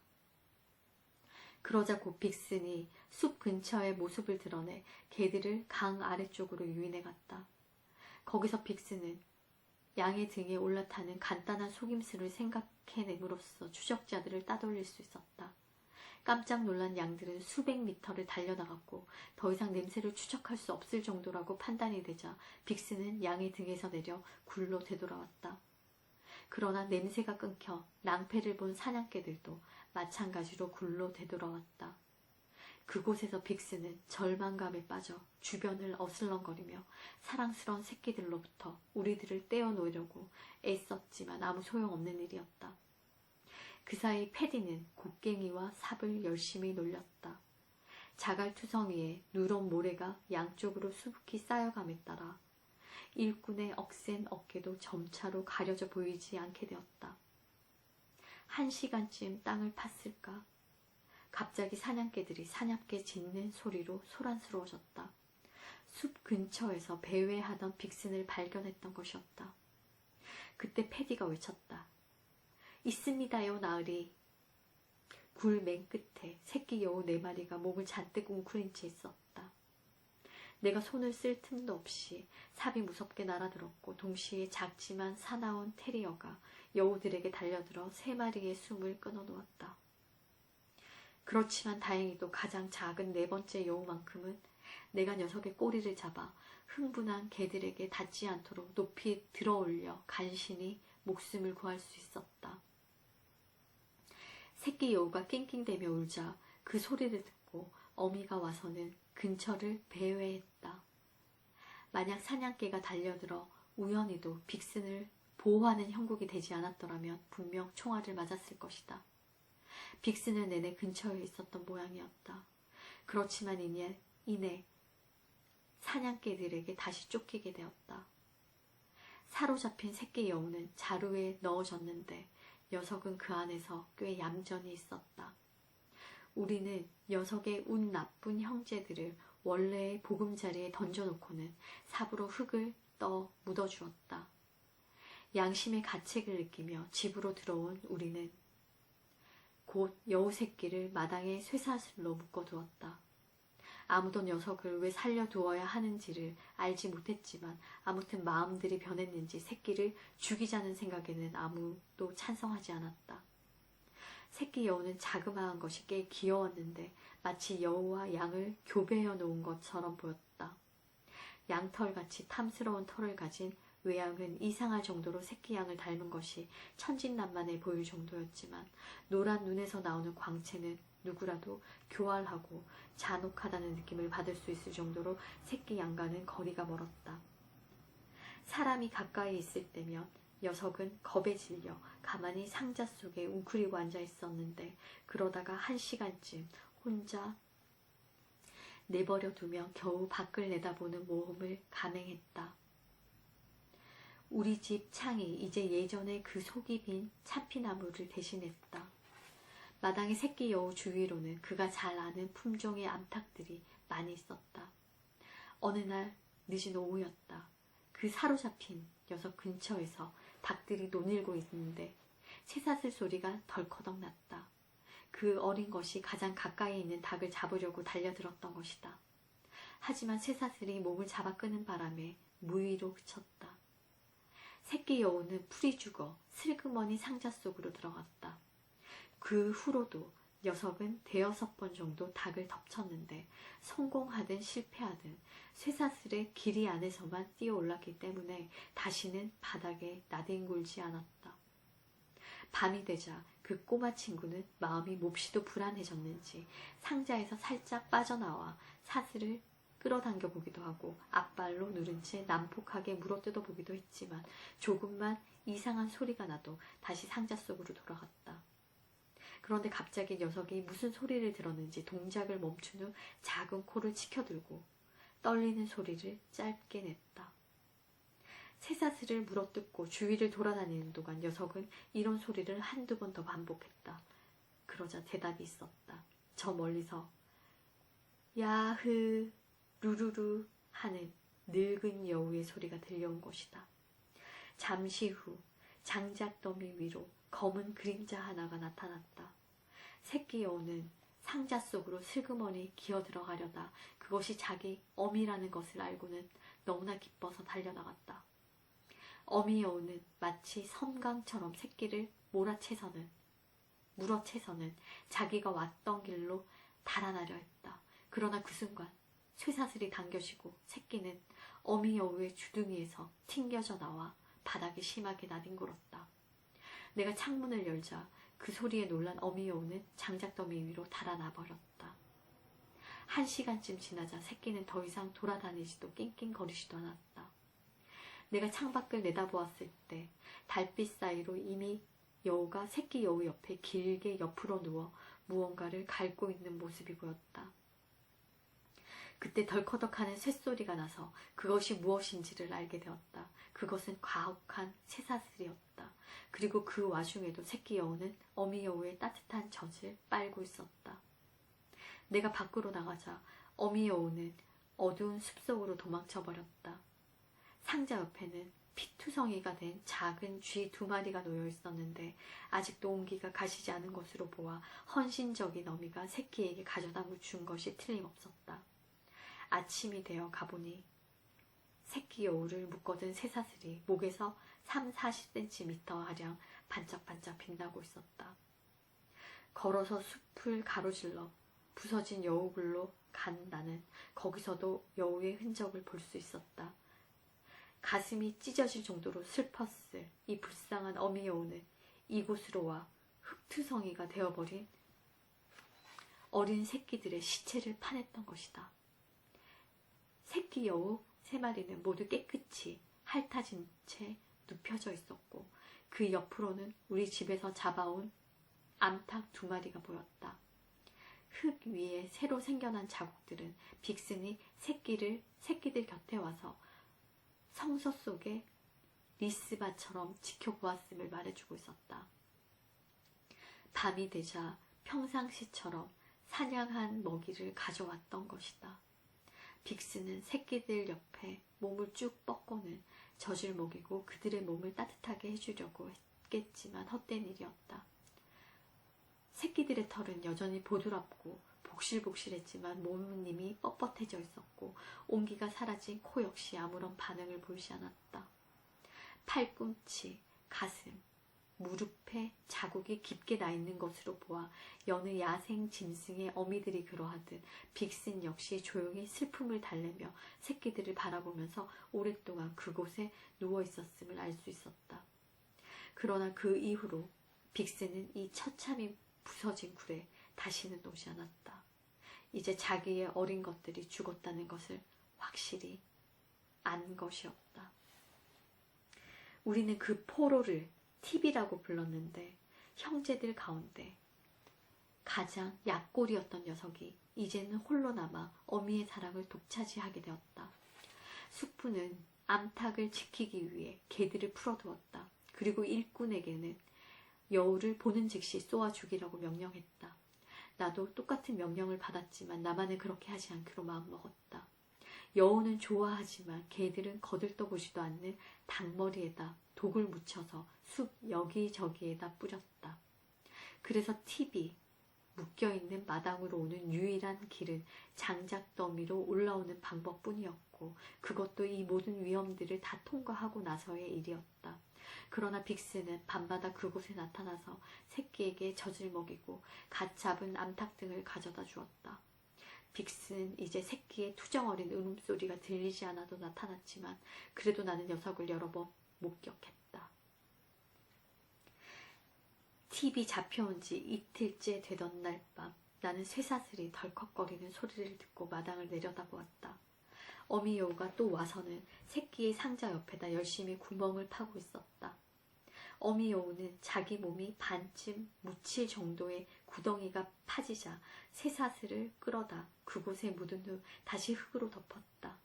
그러자 곧 빅슨이 숲 근처에 모습을 드러내 개들을 강 아래쪽으로 유인해 갔다. 거기서 빅슨은 양의 등에 올라타는 간단한 속임수를 생각해냄으로써 추적자들을 따돌릴 수 있었다. 깜짝 놀란 양들은 수백 미터를 달려나갔고 더 이상 냄새를 추적할 수 없을 정도라고 판단이 되자 빅슨은 양의 등에서 내려 굴로 되돌아왔다. 그러나 냄새가 끊겨 낭패를 본 사냥개들도 마찬가지로 굴로 되돌아왔다. 그곳에서 빅스는 절망감에 빠져 주변을 어슬렁거리며 사랑스러운 새끼들로부터 우리들을 떼어놓으려고 애썼지만 아무 소용없는 일이었다. 그 사이 패디는 곡괭이와 삽을 열심히 놀렸다. 자갈투성이에 누런 모래가 양쪽으로 수북히 쌓여감에 따라 일꾼의 억센 어깨도 점차로 가려져 보이지 않게 되었다. 1시간쯤 땅을 팠을까? 갑자기 사냥개들이 사납게 짖는 소리로 소란스러워졌다. 숲 근처에서 배회하던 빅슨을 발견했던 것이었다. 그때 패디가 외쳤다. 있습니다요, 나으리. 굴 맨 끝에 새끼 여우 4마리가 몸을 잔뜩 웅크린 채 있었다. 내가 손을 쓸 틈도 없이 삽이 무섭게 날아들었고 동시에 작지만 사나운 테리어가 여우들에게 달려들어 3마리의 숨을 끊어놓았다. 그렇지만 다행히도 가장 작은 4번째 여우만큼은 내가 녀석의 꼬리를 잡아 흥분한 개들에게 닿지 않도록 높이 들어올려 간신히 목숨을 구할 수 있었다. 새끼 여우가 낑낑대며 울자 그 소리를 듣고 어미가 와서는 근처를 배회했다. 만약 사냥개가 달려들어 우연히도 빅슨을 보호하는 형국이 되지 않았더라면 분명 총알을 맞았을 것이다. 빅슨은 내내 근처에 있었던 모양이었다. 그렇지만 이내 사냥개들에게 다시 쫓기게 되었다. 사로잡힌 새끼 여우는 자루에 넣어졌는데 녀석은 그 안에서 꽤 얌전히 있었다. 우리는 녀석의 운 나쁜 형제들을 원래의 보금자리에 던져놓고는 삽으로 흙을 떠 묻어주었다. 양심의 가책을 느끼며 집으로 들어온 우리는 곧 여우 새끼를 마당에 쇠사슬로 묶어두었다. 아무도 녀석을 왜 살려두어야 하는지를 알지 못했지만 아무튼 마음들이 변했는지 새끼를 죽이자는 생각에는 아무도 찬성하지 않았다. 새끼 여우는 자그마한 것이 꽤 귀여웠는데 마치 여우와 양을 교배해 놓은 것처럼 보였다. 양털같이 탐스러운 털을 가진 외양은 이상할 정도로 새끼 양을 닮은 것이 천진난만해 보일 정도였지만 노란 눈에서 나오는 광채는 누구라도 교활하고 잔혹하다는 느낌을 받을 수 있을 정도로 새끼 양과는 거리가 멀었다. 사람이 가까이 있을 때면 녀석은 겁에 질려 가만히 상자 속에 웅크리고 앉아 있었는데 그러다가 1시간쯤 혼자 내버려 두며 겨우 밖을 내다보는 모험을 감행했다. 우리 집 창이 이제 예전의 그 속이 빈 참피나무를 대신했다. 마당의 새끼 여우 주위로는 그가 잘 아는 품종의 암탉들이 많이 있었다. 어느 날 늦은 오후였다. 그 사로잡힌 녀석 근처에서 닭들이 노늘고 있는데 쇠사슬 소리가 덜커덕 났다. 그 어린 것이 가장 가까이 있는 닭을 잡으려고 달려들었던 것이다. 하지만 쇠사슬이 몸을 잡아 끄는 바람에 무위로 그쳤다. 새끼 여우는 풀이 죽어 슬그머니 상자 속으로 들어갔다. 그 후로도 녀석은 5-6번 정도 닭을 덮쳤는데 성공하든 실패하든 쇠사슬의 길이 안에서만 뛰어 올랐기 때문에 다시는 바닥에 나뒹굴지 않았다. 밤이 되자 그 꼬마 친구는 마음이 몹시도 불안해졌는지 상자에서 살짝 빠져나와 사슬을 끌어당겨 보기도 하고 앞발로 누른 채 난폭하게 물어뜯어 보기도 했지만 조금만 이상한 소리가 나도 다시 상자 속으로 돌아갔다. 그런데 갑자기 녀석이 무슨 소리를 들었는지 동작을 멈춘 후 작은 코를 치켜들고 떨리는 소리를 짧게 냈다. 쇠사슬을 물어뜯고 주위를 돌아다니는 동안 녀석은 이런 소리를 1-2번 더 반복했다. 그러자 대답이 있었다. 저 멀리서 야흐 루루루 하는 늙은 여우의 소리가 들려온 것이다. 잠시 후 장작더미 위로 검은 그림자 하나가 나타났다. 새끼 여우는 상자 속으로 슬그머니 기어들어가려다 그것이 자기 어미라는 것을 알고는 너무나 기뻐서 달려나갔다. 어미 여우는 마치 섬광처럼 새끼를 물어채서는 자기가 왔던 길로 달아나려 했다. 그러나 그 순간 쇠사슬이 당겨지고 새끼는 어미 여우의 주둥이에서 튕겨져 나와 바닥에 심하게 나뒹굴었다. 내가 창문을 열자 그 소리에 놀란 어미 여우는 장작더미 위로 달아나 버렸다. 1시간쯤 지나자 새끼는 더 이상 돌아다니지도 낑낑거리지도 않았다. 내가 창밖을 내다보았을 때 달빛 사이로 이미 여우가 새끼 여우 옆에 길게 옆으로 누워 무언가를 갉고 있는 모습이 보였다. 그때 덜커덕하는 쇳소리가 나서 그것이 무엇인지를 알게 되었다. 그것은 가혹한 쇠사슬이었다. 그리고 그 와중에도 새끼 여우는 어미 여우의 따뜻한 젖을 빨고 있었다. 내가 밖으로 나가자 어미 여우는 어두운 숲속으로 도망쳐버렸다. 상자 옆에는 피투성이가 된 작은 쥐 2마리가 놓여 있었는데 아직도 온기가 가시지 않은 것으로 보아 헌신적인 어미가 새끼에게 가져다 준 것이 틀림없었다. 아침이 되어 가보니 새끼 여우를 묶어둔 쇠사슬이 목에서 30-40cm 가량 반짝반짝 빛나고 있었다. 걸어서 숲을 가로질러 부서진 여우굴로 간 나는 거기서도 여우의 흔적을 볼 수 있었다. 가슴이 찢어질 정도로 슬펐을 이 불쌍한 어미 여우는 이곳으로 와 흙투성이가 되어버린 어린 새끼들의 시체를 파냈던 것이다. 새끼 여우 3마리는 모두 깨끗이 핥아진 채 눕혀져 있었고 그 옆으로는 우리 집에서 잡아온 암탉 2마리가 보였다. 흙 위에 새로 생겨난 자국들은 빅슨이 새끼들 곁에 와서 성서 속에 리스바처럼 지켜보았음을 말해주고 있었다. 밤이 되자 평상시처럼 사냥한 먹이를 가져왔던 것이다. 빅스는 새끼들 옆에 몸을 쭉 뻗고는 젖을 먹이고 그들의 몸을 따뜻하게 해주려고 했겠지만 헛된 일이었다. 새끼들의 털은 여전히 보드랍고 복실복실했지만 몸은 이미 뻣뻣해져 있었고 온기가 사라진 코 역시 아무런 반응을 보이지 않았다. 팔꿈치, 가슴, 무릎에 자국이 깊게 나 있는 것으로 보아 여느 야생 짐승의 어미들이 그러하듯 빅슨 역시 조용히 슬픔을 달래며 새끼들을 바라보면서 오랫동안 그곳에 누워 있었음을 알 수 있었다. 그러나 그 이후로 빅슨은 이 처참히 부서진 굴에 다시는 오지 않았다. 이제 자기의 어린 것들이 죽었다는 것을 확실히 안 것이었다. 우리는 그 포로를 팁이라고 불렀는데 형제들 가운데 가장 약골이었던 녀석이 이제는 홀로 남아 어미의 사랑을 독차지하게 되었다. 숙부는 암탉을 지키기 위해 개들을 풀어두었다. 그리고 일꾼에게는 여우를 보는 즉시 쏘아 죽이라고 명령했다. 나도 똑같은 명령을 받았지만 나만은 그렇게 하지 않기로 마음먹었다. 여우는 좋아하지만 개들은 거들떠보지도 않는 닭머리에다 독을 묻혀서 숲 여기저기에다 뿌렸다. 그래서 팁이 묶여있는 마당으로 오는 유일한 길은 장작더미로 올라오는 방법뿐이었고 그것도 이 모든 위험들을 다 통과하고 나서의 일이었다. 그러나 빅스는 밤마다 그곳에 나타나서 새끼에게 젖을 먹이고 갓 잡은 암탉 등을 가져다 주었다. 빅스는 이제 새끼의 투정어린 울음소리가 들리지 않아도 나타났지만 그래도 나는 녀석을 여러 번 목격했다. 팁이 잡혀온 지 이틀째 되던 날 밤 나는 쇠사슬이 덜컥거리는 소리를 듣고 마당을 내려다보았다. 어미 여우가 또 와서는 새끼의 상자 옆에다 열심히 구멍을 파고 있었다. 어미 여우는 자기 몸이 반쯤 묻힐 정도의 구덩이가 파지자 쇠사슬을 끌어다 그곳에 묻은 후 다시 흙으로 덮었다.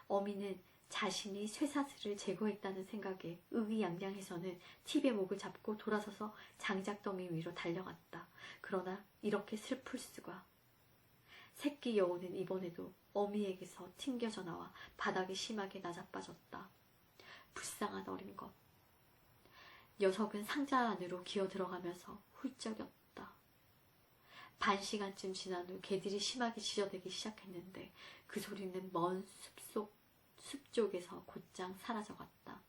어미는 자신이 쇠사슬을 제거했다는 생각에 의기양양해서는 팁의 목을 잡고 돌아서서 장작더미 위로 달려갔다. 그러나 이렇게 슬플 수가. 새끼 여우는 이번에도 어미에게서 튕겨져 나와 바닥에 심하게 나자빠졌다. 불쌍한 어린 것. 녀석은 상자 안으로 기어 들어가면서 훌쩍였다. 반 시간쯤 지난 후 개들이 심하게 지저대기 시작했는데 그 소리는 먼 숲 쪽에서 곧장 사라져갔다.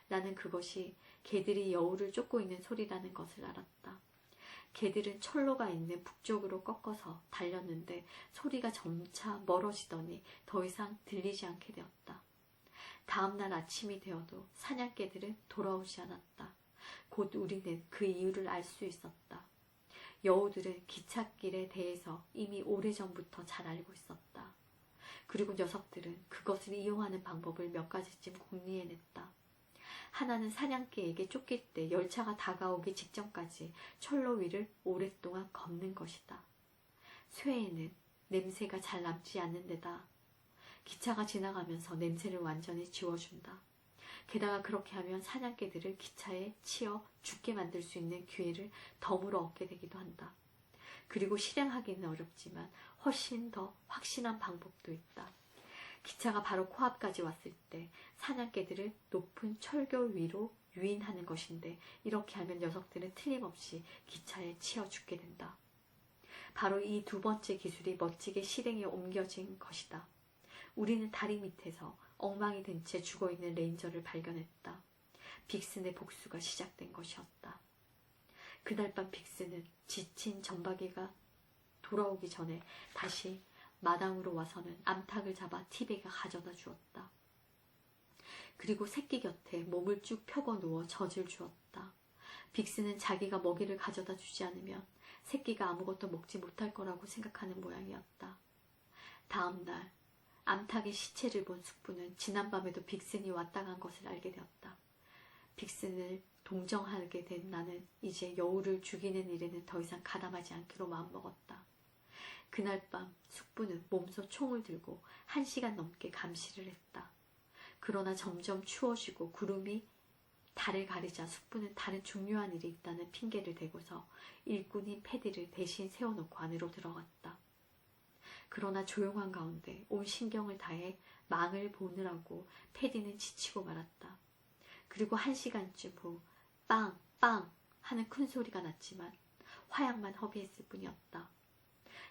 나는 그것이 개들이 여우를 쫓고 있는 소리라는 것을 알았다. 개들은 철로가 있는 북쪽으로 꺾어서 달렸는데 소리가 점차 멀어지더니 더 이상 들리지 않게 되었다. 다음날 아침이 되어도 사냥개들은 돌아오지 않았다. 곧 우리는 그 이유를 알 수 있었다. 여우들은 기찻길에 대해서 이미 오래전부터 잘 알고 있었다. 그리고 녀석들은 그것을 이용하는 방법을 몇 가지쯤 궁리해냈다. 하나는 사냥개에게 쫓길 때 열차가 다가오기 직전까지 철로 위를 오랫동안 걷는 것이다. 쇠에는 냄새가 잘 남지 않는 데다 기차가 지나가면서 냄새를 완전히 지워준다. 게다가 그렇게 하면 사냥개들을 기차에 치여 죽게 만들 수 있는 기회를 덤으로 얻게 되기도 한다. 그리고 실행하기는 어렵지만 훨씬 더 확신한 방법도 있다. 기차가 바로 코앞까지 왔을 때 사냥개들을 높은 철교 위로 유인하는 것인데 이렇게 하면 녀석들은 틀림없이 기차에 치여 죽게 된다. 바로 이 두 번째 기술이 멋지게 실행에 옮겨진 것이다. 우리는 다리 밑에서 엉망이 된 채 죽어있는 레인저를 발견했다. 빅슨의 복수가 시작된 것이었다. 그날 밤 빅슨은 지친 전박이가 돌아오기 전에 다시 마당으로 와서는 암탉을 잡아 티베가 가져다 주었다. 그리고 새끼 곁에 몸을 쭉 펴고 누워 젖을 주었다. 빅스는 자기가 먹이를 가져다 주지 않으면 새끼가 아무것도 먹지 못할 거라고 생각하는 모양이었다. 다음 날 암탉의 시체를 본 숙부는 지난밤에도 빅슨이 왔다 간 것을 알게 되었다. 빅슨을 동정하게 된 나는 이제 여우를 죽이는 일에는 더 이상 가담하지 않기로 마음먹었다. 그날 밤 숙부는 몸소 총을 들고 1시간 넘게 감시를 했다. 그러나 점점 추워지고 구름이 달을 가리자 숙부는 다른 중요한 일이 있다는 핑계를 대고서 일꾼인 패디를 대신 세워놓고 안으로 들어갔다. 그러나 조용한 가운데 온 신경을 다해 망을 보느라고 패디는 지치고 말았다. 그리고 1시간쯤 후 빵! 빵! 하는 큰 소리가 났지만 화약만 허비했을 뿐이었다.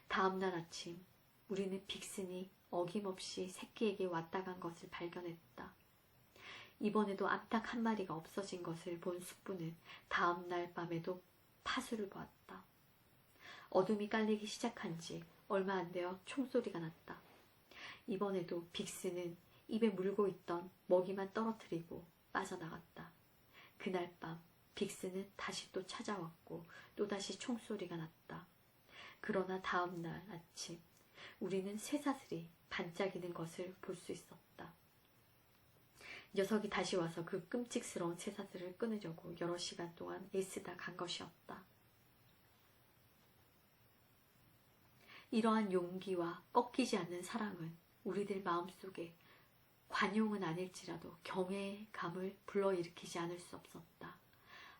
다음날 아침 우리는 빅슨이 어김없이 새끼에게 왔다 간 것을 발견했다. 이번에도 암탉 한 마리가 없어진 것을 본 숙부는 다음날 밤에도 파수를 보았다. 어둠이 깔리기 시작한 지 얼마 안 되어 총소리가 났다. 이번에도 빅슨은 입에 물고 있던 먹이만 떨어뜨리고 빠져나갔다. 그날 밤 빅슨은 다시 또 찾아왔고 또다시 총소리가 났다. 그러나 다음 날 아침 우리는 쇠사슬이 반짝이는 것을 볼 수 있었다. 녀석이 다시 와서 그 끔찍스러운 쇠사슬을 끊으려고 여러 시간 동안 애쓰다 간 것이었다. 이러한 용기와 꺾이지 않는 사랑은 우리들 마음속에 관용은 아닐지라도 경외감을 불러일으키지 않을 수 없었다.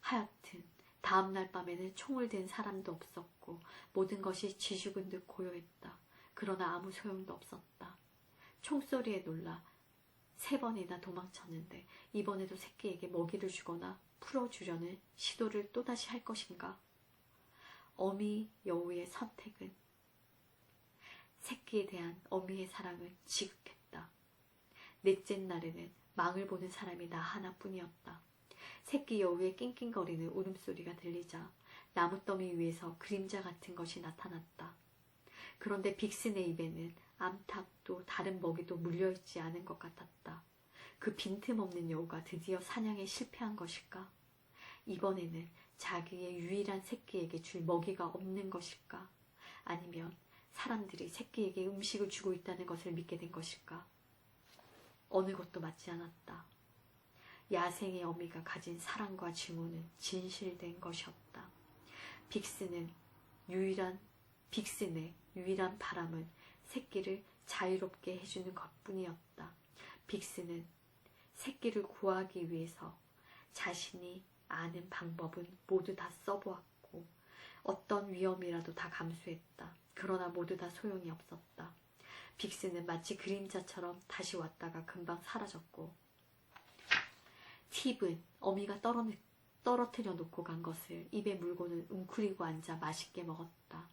하여튼 다음날 밤에는 총을 든 사람도 없었고 모든 것이 쥐죽은 듯 고요했다. 그러나 아무 소용도 없었다. 총소리에 놀라 3번이나 도망쳤는데 이번에도 새끼에게 먹이를 주거나 풀어주려는 시도를 또다시 할 것인가? 어미 여우의 선택은 새끼에 대한 어미의 사랑을 지극했다. 넷째 날에는 망을 보는 사람이 나 하나뿐이었다. 새끼 여우의 낑낑거리는 울음소리가 들리자 나무더미 위에서 그림자 같은 것이 나타났다. 그런데 빅슨의 입에는 암탉도 다른 먹이도 물려있지 않은 것 같았다. 그 빈틈없는 여우가 드디어 사냥에 실패한 것일까? 이번에는 자기의 유일한 새끼에게 줄 먹이가 없는 것일까? 아니면 사람들이 새끼에게 음식을 주고 있다는 것을 믿게 된 것일까? 어느 것도 맞지 않았다. 야생의 어미가 가진 사랑과 증오는 진실된 것이었다. 빅슨의 유일한 바람은 새끼를 자유롭게 해주는 것뿐이었다. 빅슨은 새끼를 구하기 위해서 자신이 아는 방법은 모두 다 써보았고 어떤 위험이라도 다 감수했다. 그러나 모두 다 소용이 없었다. 빅스는 마치 그림자처럼 다시 왔다가 금방 사라졌고, 팁은 어미가 떨어뜨려 놓고 간 것을 입에 물고는 웅크리고 앉아 맛있게 먹었다.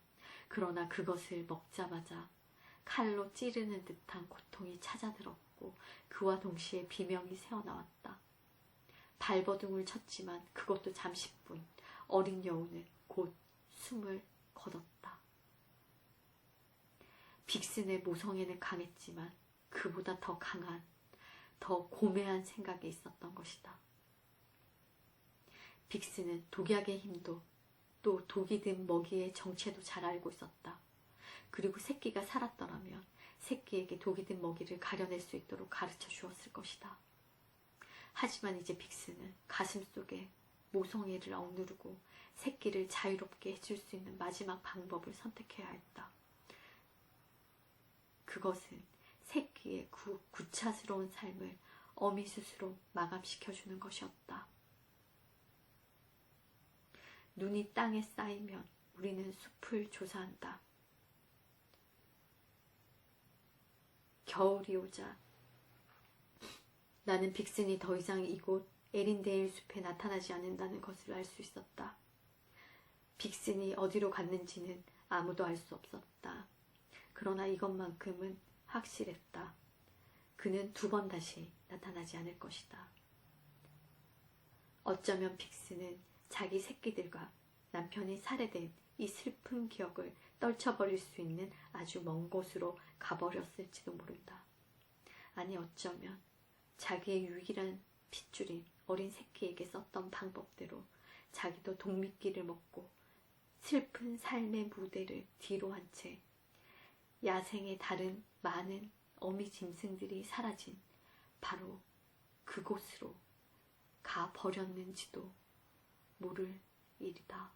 그러나 그것을 먹자마자 칼로 찌르는 듯한 고통이 찾아들었고 그와 동시에 비명이 새어나왔다. 발버둥을 쳤지만 그것도 잠시뿐. 어린 여우는 곧 숨을 거뒀다. 빅슨의 모성애는 강했지만 그보다 더 강한, 더 고매한 생각이 있었던 것이다. 빅슨은 독약의 힘도 또 독이 든 먹이의 정체도 잘 알고 있었다. 그리고 새끼가 살았더라면 새끼에게 독이 든 먹이를 가려낼 수 있도록 가르쳐 주었을 것이다. 하지만 이제 빅슨은 가슴 속에 모성애를 억누르고 새끼를 자유롭게 해줄 수 있는 마지막 방법을 선택해야 했다. 그것은 새끼의 구차스러운 삶을 어미 스스로 마감시켜주는 것이었다. 눈이 땅에 쌓이면 우리는 숲을 조사한다. 겨울이 오자 나는 빅슨이 더 이상 이곳 에린데일 숲에 나타나지 않는다는 것을 알 수 있었다. 빅슨이 어디로 갔는지는 아무도 알 수 없었다. 그러나 이것만큼은 확실했다. 그는 2번 다시 나타나지 않을 것이다. 어쩌면 빅슨은 자기 새끼들과 남편이 살해된 이 슬픈 기억을 떨쳐버릴 수 있는 아주 먼 곳으로 가버렸을지도 모른다. 아니 어쩌면 자기의 유일한 핏줄인 어린 새끼에게 썼던 방법대로 자기도 독미끼를 먹고 슬픈 삶의 무대를 뒤로 한 채 야생의 다른 많은 어미 짐승들이 사라진 바로 그곳으로 가버렸는지도 모를 일이다.